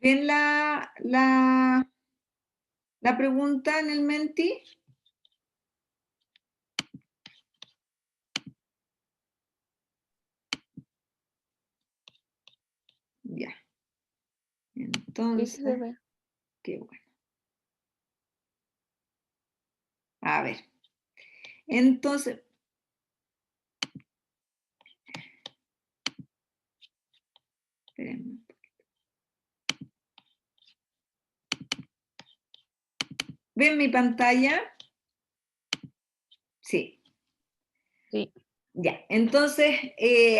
Speaker 1: ¿Ven la pregunta en el Menti? Ya. Entonces,
Speaker 2: Sí, se ve.
Speaker 1: qué bueno. A ver. Entonces, espérenme. ¿Ven mi pantalla? Sí.
Speaker 2: Sí.
Speaker 1: Ya, entonces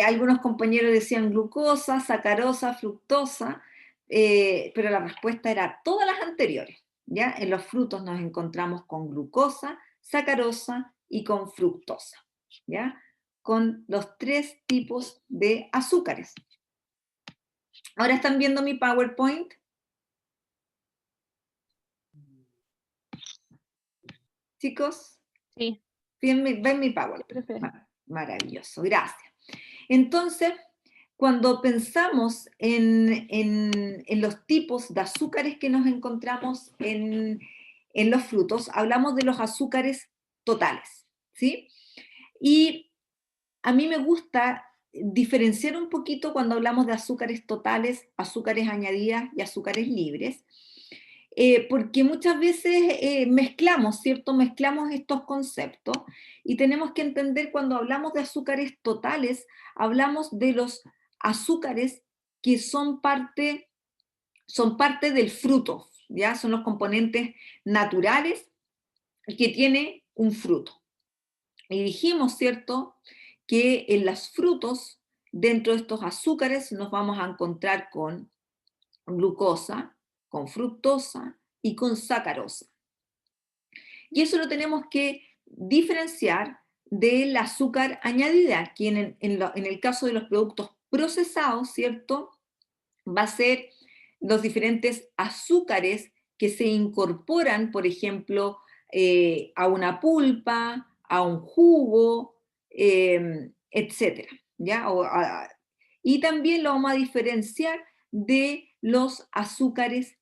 Speaker 1: algunos compañeros decían glucosa, sacarosa, fructosa, pero la respuesta era todas las anteriores. ¿Ya? En los frutos nos encontramos con glucosa, sacarosa y con fructosa. ¿Ya? Con los 3 tipos de azúcares. ¿Ahora están viendo mi PowerPoint? Chicos,
Speaker 2: Sí.
Speaker 1: ven mi PowerPoint.
Speaker 2: Profe.
Speaker 1: Maravilloso, gracias. Entonces, cuando pensamos en los tipos de azúcares que nos encontramos en los frutos, hablamos de los azúcares totales, ¿sí? Y a mí me gusta diferenciar un poquito cuando hablamos de azúcares totales, azúcares añadidas y azúcares libres, porque muchas veces mezclamos, ¿cierto? Mezclamos estos conceptos y tenemos que entender cuando hablamos de azúcares totales, hablamos de los azúcares que son parte del fruto, ¿ya? Son los componentes naturales que tiene un fruto. Y dijimos, ¿cierto?, que en los frutos, dentro de estos azúcares, nos vamos a encontrar con glucosa, con fructosa y con sacarosa. Y eso lo tenemos que diferenciar del azúcar añadida, que en el caso de los productos procesados, ¿cierto?, va a ser los diferentes azúcares que se incorporan, por ejemplo, a una pulpa, a un jugo, etcétera, ¿ya? Y también lo vamos a diferenciar de los azúcares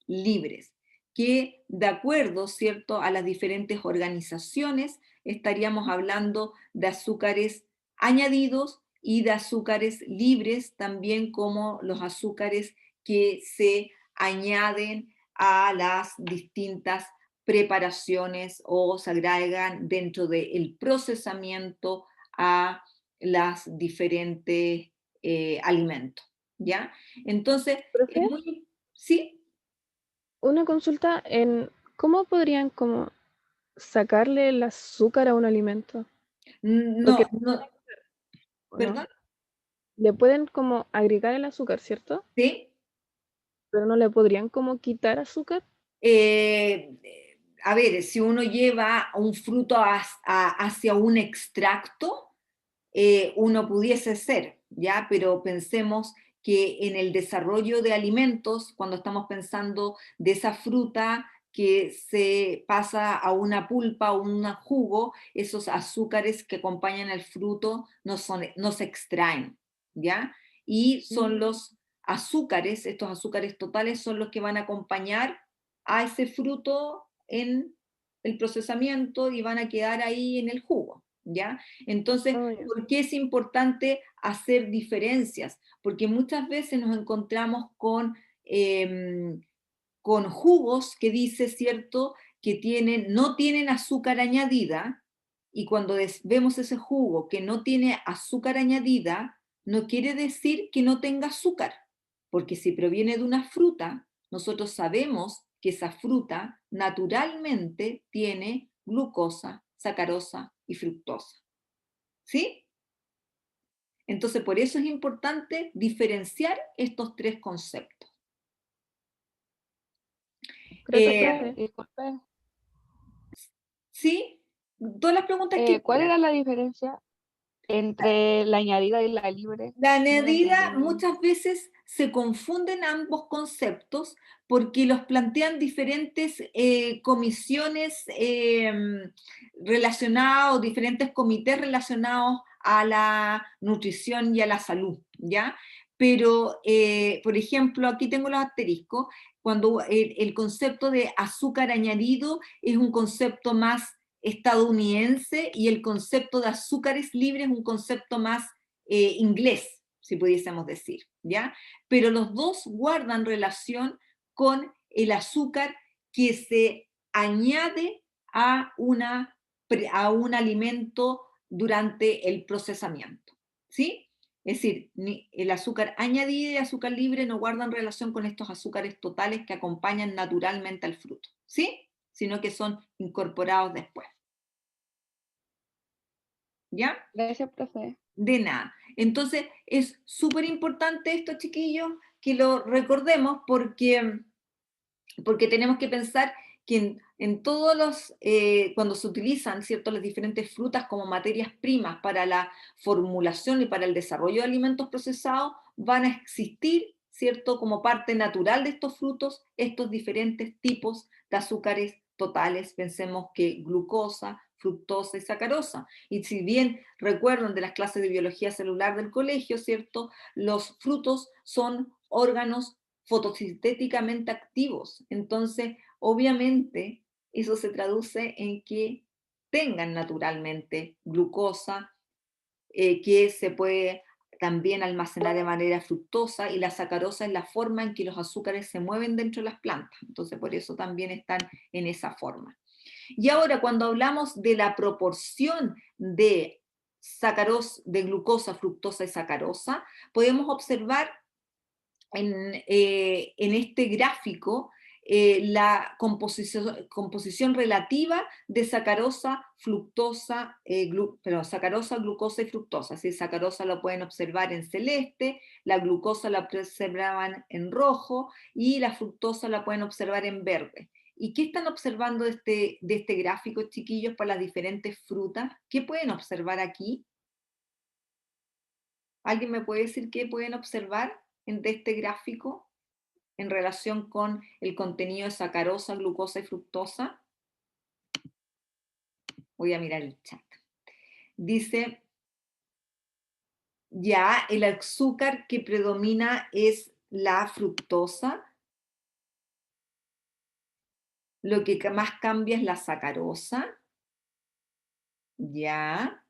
Speaker 1: libres, que de acuerdo, ¿cierto?, a las diferentes organizaciones, estaríamos hablando de azúcares añadidos y de azúcares libres, también como los azúcares que se añaden a las distintas preparaciones o se agregan dentro del procesamiento a las diferentes alimentos, ¿ya? Entonces,
Speaker 4: Profe,
Speaker 1: ¿sí?
Speaker 4: una consulta en cómo podrían como sacarle el azúcar a un alimento. Porque,
Speaker 1: No,
Speaker 4: ¿o no?
Speaker 1: ¿perdón?
Speaker 4: Le pueden como agregar el azúcar, ¿cierto?
Speaker 1: ¿Sí?
Speaker 4: Pero no le podrían como quitar azúcar.
Speaker 1: Eh, a ver, si uno lleva un fruto hacia un extracto, uno pudiese ser, ¿ya? Pero pensemos que en el desarrollo de alimentos, cuando estamos pensando de esa fruta que se pasa a una pulpa o un jugo, esos azúcares que acompañan el fruto no se extraen, ¿ya? Y son los azúcares, estos azúcares totales son los que van a acompañar a ese fruto en el procesamiento y van a quedar ahí en el jugo, ¿ya? Entonces,
Speaker 4: Oh, ya.
Speaker 1: ¿por qué es importante hacer diferencias? Porque muchas veces nos encontramos con jugos que dice, ¿cierto?, que no tienen azúcar añadida, y cuando vemos ese jugo que no tiene azúcar añadida, no quiere decir que no tenga azúcar, porque si proviene de una fruta, nosotros sabemos que esa fruta naturalmente tiene glucosa, sacarosa y fructosa. ¿Sí? Entonces, por eso es importante diferenciar estos 3 conceptos.
Speaker 4: Profe,
Speaker 2: Disculpe,
Speaker 1: ¿Sí? Todas las preguntas que
Speaker 2: ¿cuál
Speaker 1: quieran.
Speaker 2: era la diferencia entre la añadida y la libre?
Speaker 1: La
Speaker 2: No lo
Speaker 1: añadida
Speaker 2: entendí muy bien.
Speaker 1: muchas veces se confunden ambos conceptos porque los plantean diferentes comisiones relacionadas o diferentes comités relacionados a la nutrición y a la salud, ¿ya? Pero, por ejemplo, aquí tengo los asteriscos, cuando el concepto de azúcar añadido es un concepto más estadounidense y el concepto de azúcares libres es un concepto más inglés, si pudiésemos decir, ¿ya? Pero los dos guardan relación con el azúcar que se añade a un alimento durante el procesamiento, ¿sí? Es decir, el azúcar añadido y azúcar libre no guardan relación con estos azúcares totales que acompañan naturalmente al fruto, ¿sí? Sino que son incorporados después. ¿Ya?
Speaker 2: Gracias, profe.
Speaker 1: De nada. Entonces, es súper importante esto, chiquillos, que lo recordemos porque tenemos que pensar que en todos los, cuando se utilizan, ¿cierto?, las diferentes frutas como materias primas para la formulación y para el desarrollo de alimentos procesados, van a existir, ¿cierto?, como parte natural de estos frutos, estos diferentes tipos de azúcares totales. Pensemos que glucosa, fructosa y sacarosa. Y si bien recuerdan de las clases de biología celular del colegio, ¿cierto?, los frutos son órganos fotosintéticamente activos. Entonces, obviamente, eso se traduce en que tengan naturalmente glucosa, que se puede también almacenar de manera fructosa, y la sacarosa es la forma en que los azúcares se mueven dentro de las plantas. Entonces, por eso también están en esa forma. Y ahora, cuando hablamos de la proporción de glucosa, fructosa y sacarosa, podemos observar en este gráfico la composición relativa de sacarosa, sacarosa, glucosa y fructosa. ¿Sí? Sacarosa lo pueden observar en celeste, la glucosa la observan en rojo y la fructosa la pueden observar en verde. ¿Y qué están observando de este gráfico, chiquillos, para las diferentes frutas? ¿Qué pueden observar aquí? ¿Alguien me puede decir qué pueden observar de este gráfico en relación con el contenido de sacarosa, glucosa y fructosa? Voy a mirar el chat. Dice, ya, el azúcar que predomina es la fructosa. Lo que más cambia es la sacarosa. Ya.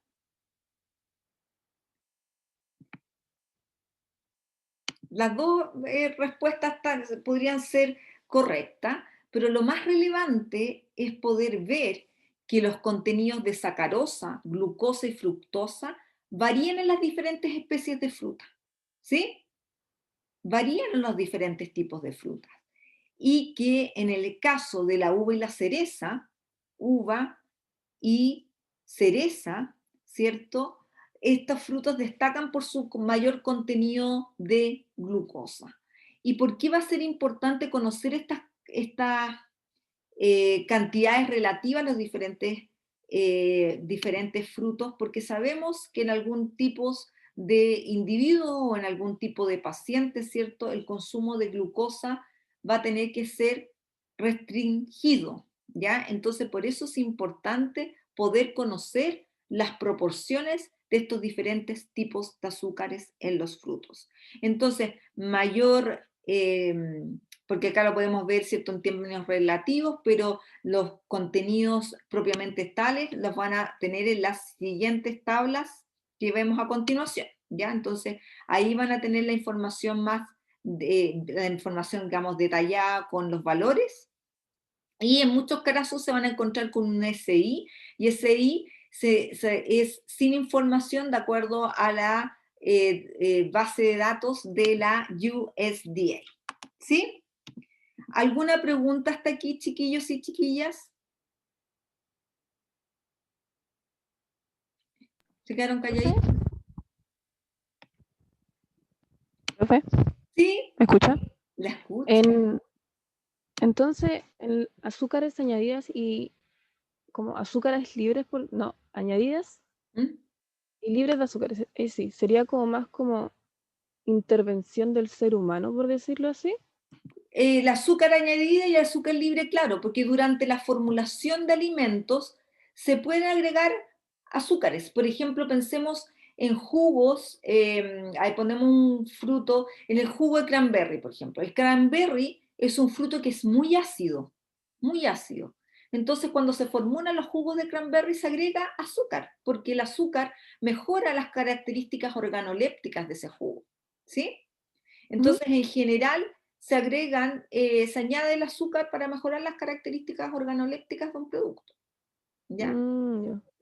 Speaker 1: Las dos respuestas podrían ser correctas, pero lo más relevante es poder ver que los contenidos de sacarosa, glucosa y fructosa varían en las diferentes especies de fruta, ¿sí? Varían en los diferentes tipos de frutas. Y que en el caso de la uva y la cereza, uva y cereza, ¿cierto?, estos frutos destacan por su mayor contenido de glucosa. ¿Y por qué va a ser importante conocer estas cantidades relativas a los diferentes frutos? Porque sabemos que en algún tipo de individuo o en algún tipo de paciente, ¿cierto?, el consumo de glucosa va a tener que ser restringido, ¿ya? Entonces, por eso es importante poder conocer las proporciones de estos diferentes tipos de azúcares en los frutos. Entonces, porque acá lo podemos ver, ¿cierto?, en términos relativos, pero los contenidos propiamente tales los van a tener en las siguientes tablas que vemos a continuación, ¿ya? Entonces, ahí van a tener la información digamos, detallada con los valores, y en muchos casos se van a encontrar con un SI, y SI es sin información de acuerdo a la base de datos de la USDA. ¿Sí? ¿Alguna pregunta hasta aquí, chiquillos y chiquillas? ¿Se quedaron calladitos?
Speaker 4: ¿Profe?
Speaker 1: ¿Sí?
Speaker 4: ¿Me escucha?
Speaker 1: La escucho.
Speaker 4: Entonces, en azúcares añadidas y como azúcares libres, no, añadidas
Speaker 1: ¿Mm?
Speaker 4: y libres de azúcares, sí, sería como más como intervención del ser humano, por decirlo así.
Speaker 1: El azúcar añadida y el azúcar libre, claro, porque durante la formulación de alimentos se pueden agregar azúcares. Por ejemplo, pensemos en jugos, ahí ponemos un fruto, en el jugo de cranberry, por ejemplo. El cranberry es un fruto que es muy ácido, muy ácido. Entonces, cuando se formulan los jugos de cranberry se agrega azúcar, porque el azúcar mejora las características organolépticas de ese jugo, ¿sí? Entonces, en general, se añade el azúcar para mejorar las características organolépticas de un producto. ¿Ya?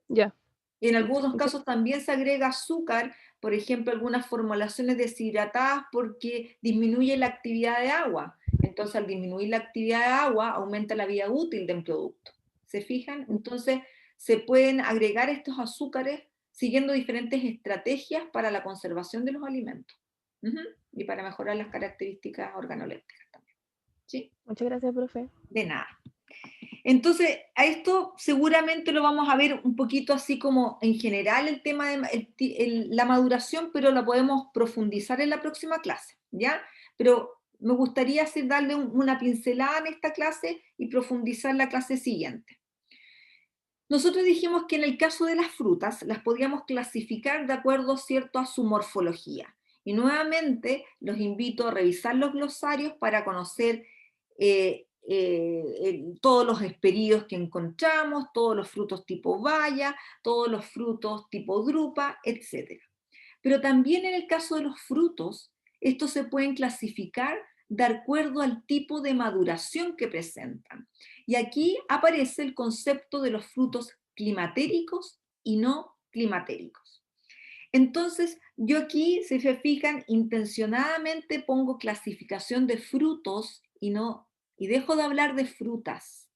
Speaker 4: Ya.
Speaker 1: En algunos
Speaker 4: Ento-
Speaker 1: casos también se agrega azúcar, por ejemplo, algunas formulaciones deshidratadas porque disminuye la actividad de agua. Entonces, al disminuir la actividad de agua, aumenta la vida útil del producto. ¿Se fijan? Entonces, se pueden agregar estos azúcares siguiendo diferentes estrategias para la conservación de los alimentos. Ujú. Y para mejorar las características organolépticas también. ¿Sí?
Speaker 4: Muchas gracias, profe.
Speaker 1: De nada. Entonces, a esto seguramente lo vamos a ver un poquito así como en general el tema de la maduración, pero lo podemos profundizar en la próxima clase, ¿ya? Pero me gustaría así darle una pincelada en esta clase y profundizar la clase siguiente. Nosotros dijimos que en el caso de las frutas las podíamos clasificar de acuerdo, ¿cierto?, a su morfología. Y nuevamente los invito a revisar los glosarios para conocer todos los hesperidos que encontramos, todos los frutos tipo baya, todos los frutos tipo drupa, etc. Pero también en el caso de los frutos, estos se pueden clasificar de acuerdo al tipo de maduración que presentan. Y aquí aparece el concepto de los frutos climatéricos y no climatéricos. Entonces, yo aquí, si se fijan, intencionadamente pongo clasificación de frutos y dejo de hablar de frutas.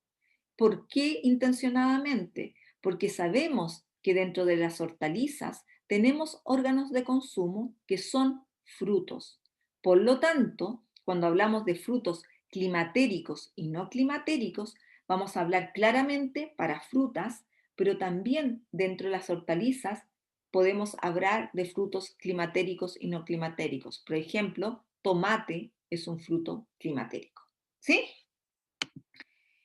Speaker 1: ¿Por qué intencionadamente? Porque sabemos que dentro de las hortalizas tenemos órganos de consumo que son frutos. Por lo tanto, cuando hablamos de frutos climatéricos y no climatéricos, vamos a hablar claramente para frutas, pero también dentro de las hortalizas podemos hablar de frutos climatéricos y no climatéricos. Por ejemplo, tomate es un fruto climatérico. ¿Sí?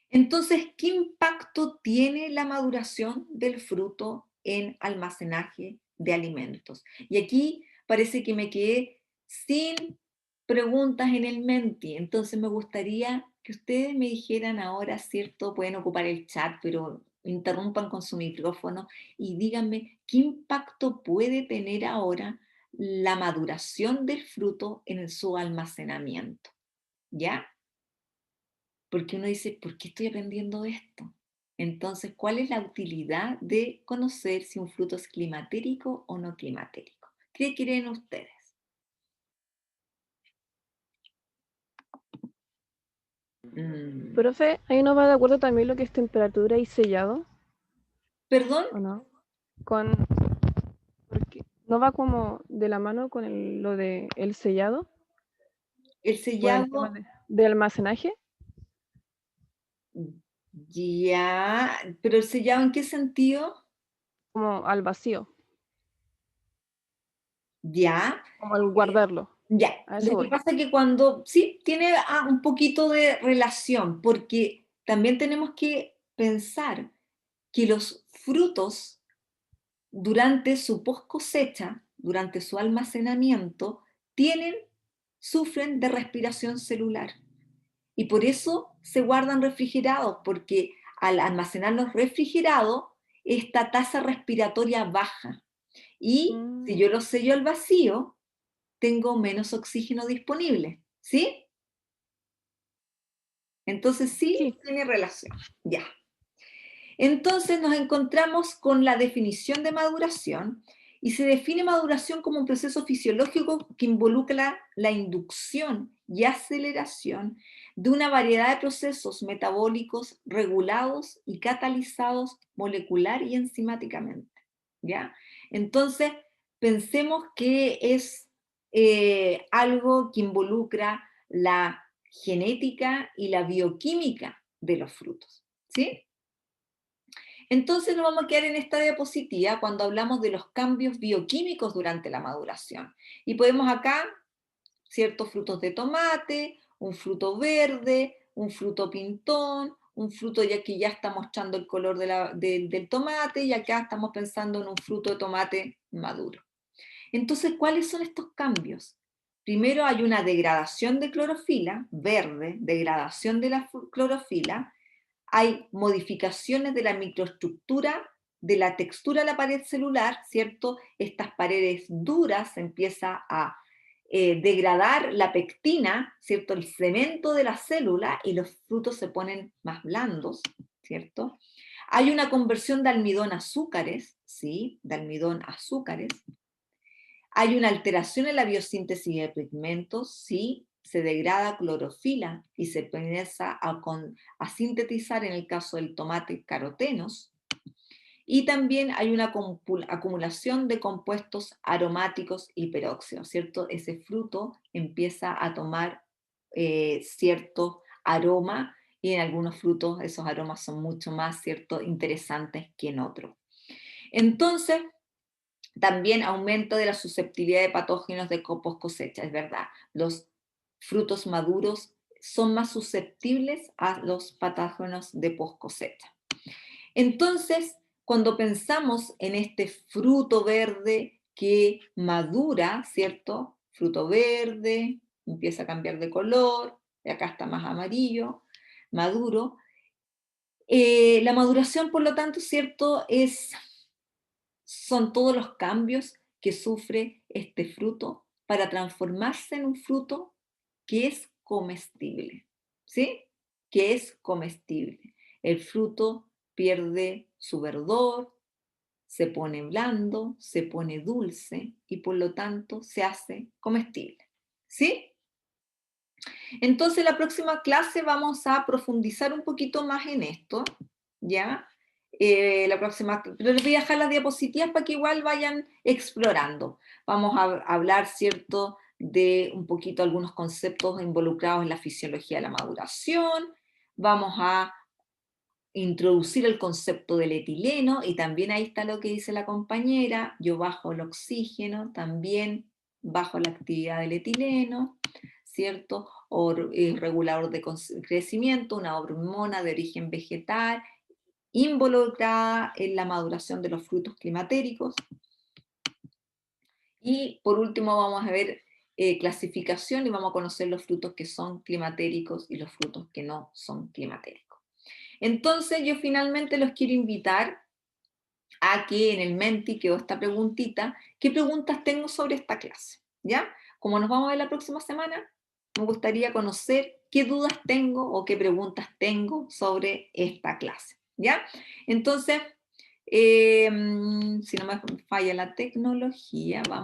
Speaker 1: Entonces, ¿qué impacto tiene la maduración del fruto en almacenaje de alimentos? Y aquí parece que me quedé sin preguntas en el Menti, entonces me gustaría que ustedes me dijeran ahora, ¿cierto? Pueden ocupar el chat, pero interrumpan con su micrófono y díganme qué impacto puede tener ahora la maduración del fruto en su almacenamiento, ¿ya? Porque uno dice, ¿por qué estoy aprendiendo esto? Entonces, ¿cuál es la utilidad de conocer si un fruto es climatérico o no climatérico? ¿Qué creen ustedes?
Speaker 4: Profe, ahí no va de acuerdo también lo que es temperatura y sellado,
Speaker 1: ¿Perdón?
Speaker 4: ¿o no? Porque no va como de la mano con lo de el sellado,
Speaker 1: El
Speaker 4: por el tema
Speaker 1: sellado,
Speaker 4: de almacenaje,
Speaker 1: ya, pero el sellado ¿en qué sentido?
Speaker 4: como al vacío,
Speaker 1: Ya,
Speaker 4: como al guardarlo.
Speaker 1: ya.
Speaker 4: A
Speaker 1: Lo
Speaker 4: eso
Speaker 1: que
Speaker 4: voy.
Speaker 1: pasa es que cuando, sí, tiene un poquito de relación, porque también tenemos que pensar que los frutos durante su post cosecha, durante su almacenamiento, sufren de respiración celular. Y por eso se guardan refrigerados, porque al almacenarlos refrigerados, esta tasa respiratoria baja. Y si yo los sello al vacío, tengo menos oxígeno disponible. ¿Sí? Entonces sí
Speaker 4: Sí.
Speaker 1: tiene relación. Ya. Entonces nos encontramos con la definición de maduración y se define maduración como un proceso fisiológico que involucra la inducción y aceleración de una variedad de procesos metabólicos regulados y catalizados molecular y enzimáticamente. ¿Ya? Entonces, pensemos que es algo que involucra la genética y la bioquímica de los frutos. ¿Sí? Entonces nos vamos a quedar en esta diapositiva cuando hablamos de los cambios bioquímicos durante la maduración. Y podemos acá, ciertos frutos de tomate, un fruto verde, un fruto pintón, un fruto ya que ya está mostrando el color del tomate y acá estamos pensando en un fruto de tomate maduro. Entonces, ¿cuáles son estos cambios? Primero hay una degradación de clorofila, verde, degradación de la clorofila, hay modificaciones de la microestructura, de la textura de la pared celular, ¿cierto? Estas paredes duras empieza a degradar la pectina, ¿cierto? El cemento de la célula y los frutos se ponen más blandos, ¿cierto? Hay una conversión de almidón a azúcares, ¿sí? De almidón a azúcares. Hay una alteración en la biosíntesis de pigmentos, ¿sí? Se degrada clorofila y se empieza a sintetizar, en el caso del tomate, carotenos. Y también hay una acumulación de compuestos aromáticos y peróxidos, ¿cierto? Ese fruto empieza a tomar cierto aroma, y en algunos frutos esos aromas son mucho más, ¿cierto?, interesantes que en otros. Entonces, también aumento de la susceptibilidad de patógenos de post cosecha, es verdad. Los frutos maduros son más susceptibles a los patógenos de post cosecha. Entonces, cuando pensamos en este fruto verde que madura, ¿cierto? Fruto verde, empieza a cambiar de color, y acá está más amarillo, maduro. La maduración, por lo tanto, ¿cierto?, son todos los cambios que sufre este fruto para transformarse en un fruto que es comestible, ¿sí? Que es comestible. El fruto pierde su verdor, se pone blando, se pone dulce y por lo tanto se hace comestible, ¿sí? Entonces la próxima clase vamos a profundizar un poquito más en esto, ¿ya? Pero les voy a dejar las diapositivas para que igual vayan explorando. Vamos a hablar, ¿cierto?, de un poquito algunos conceptos involucrados en la fisiología de la maduración. Vamos a introducir el concepto del etileno, y también ahí está lo que dice la compañera, yo bajo el oxígeno, también bajo la actividad del etileno, ¿cierto? O regulador de crecimiento, una hormona de origen vegetal, involucrada en la maduración de los frutos climatéricos. Y por último vamos a ver clasificación, y vamos a conocer los frutos que son climatéricos y los frutos que no son climatéricos. Entonces yo finalmente los quiero invitar a que en el Menti quedó esta preguntita: ¿qué preguntas tengo sobre esta clase? ¿Ya? Como nos vamos a ver la próxima semana, me gustaría conocer qué dudas tengo o qué preguntas tengo sobre esta clase, ¿ya? Entonces, si no me falla la tecnología, vamos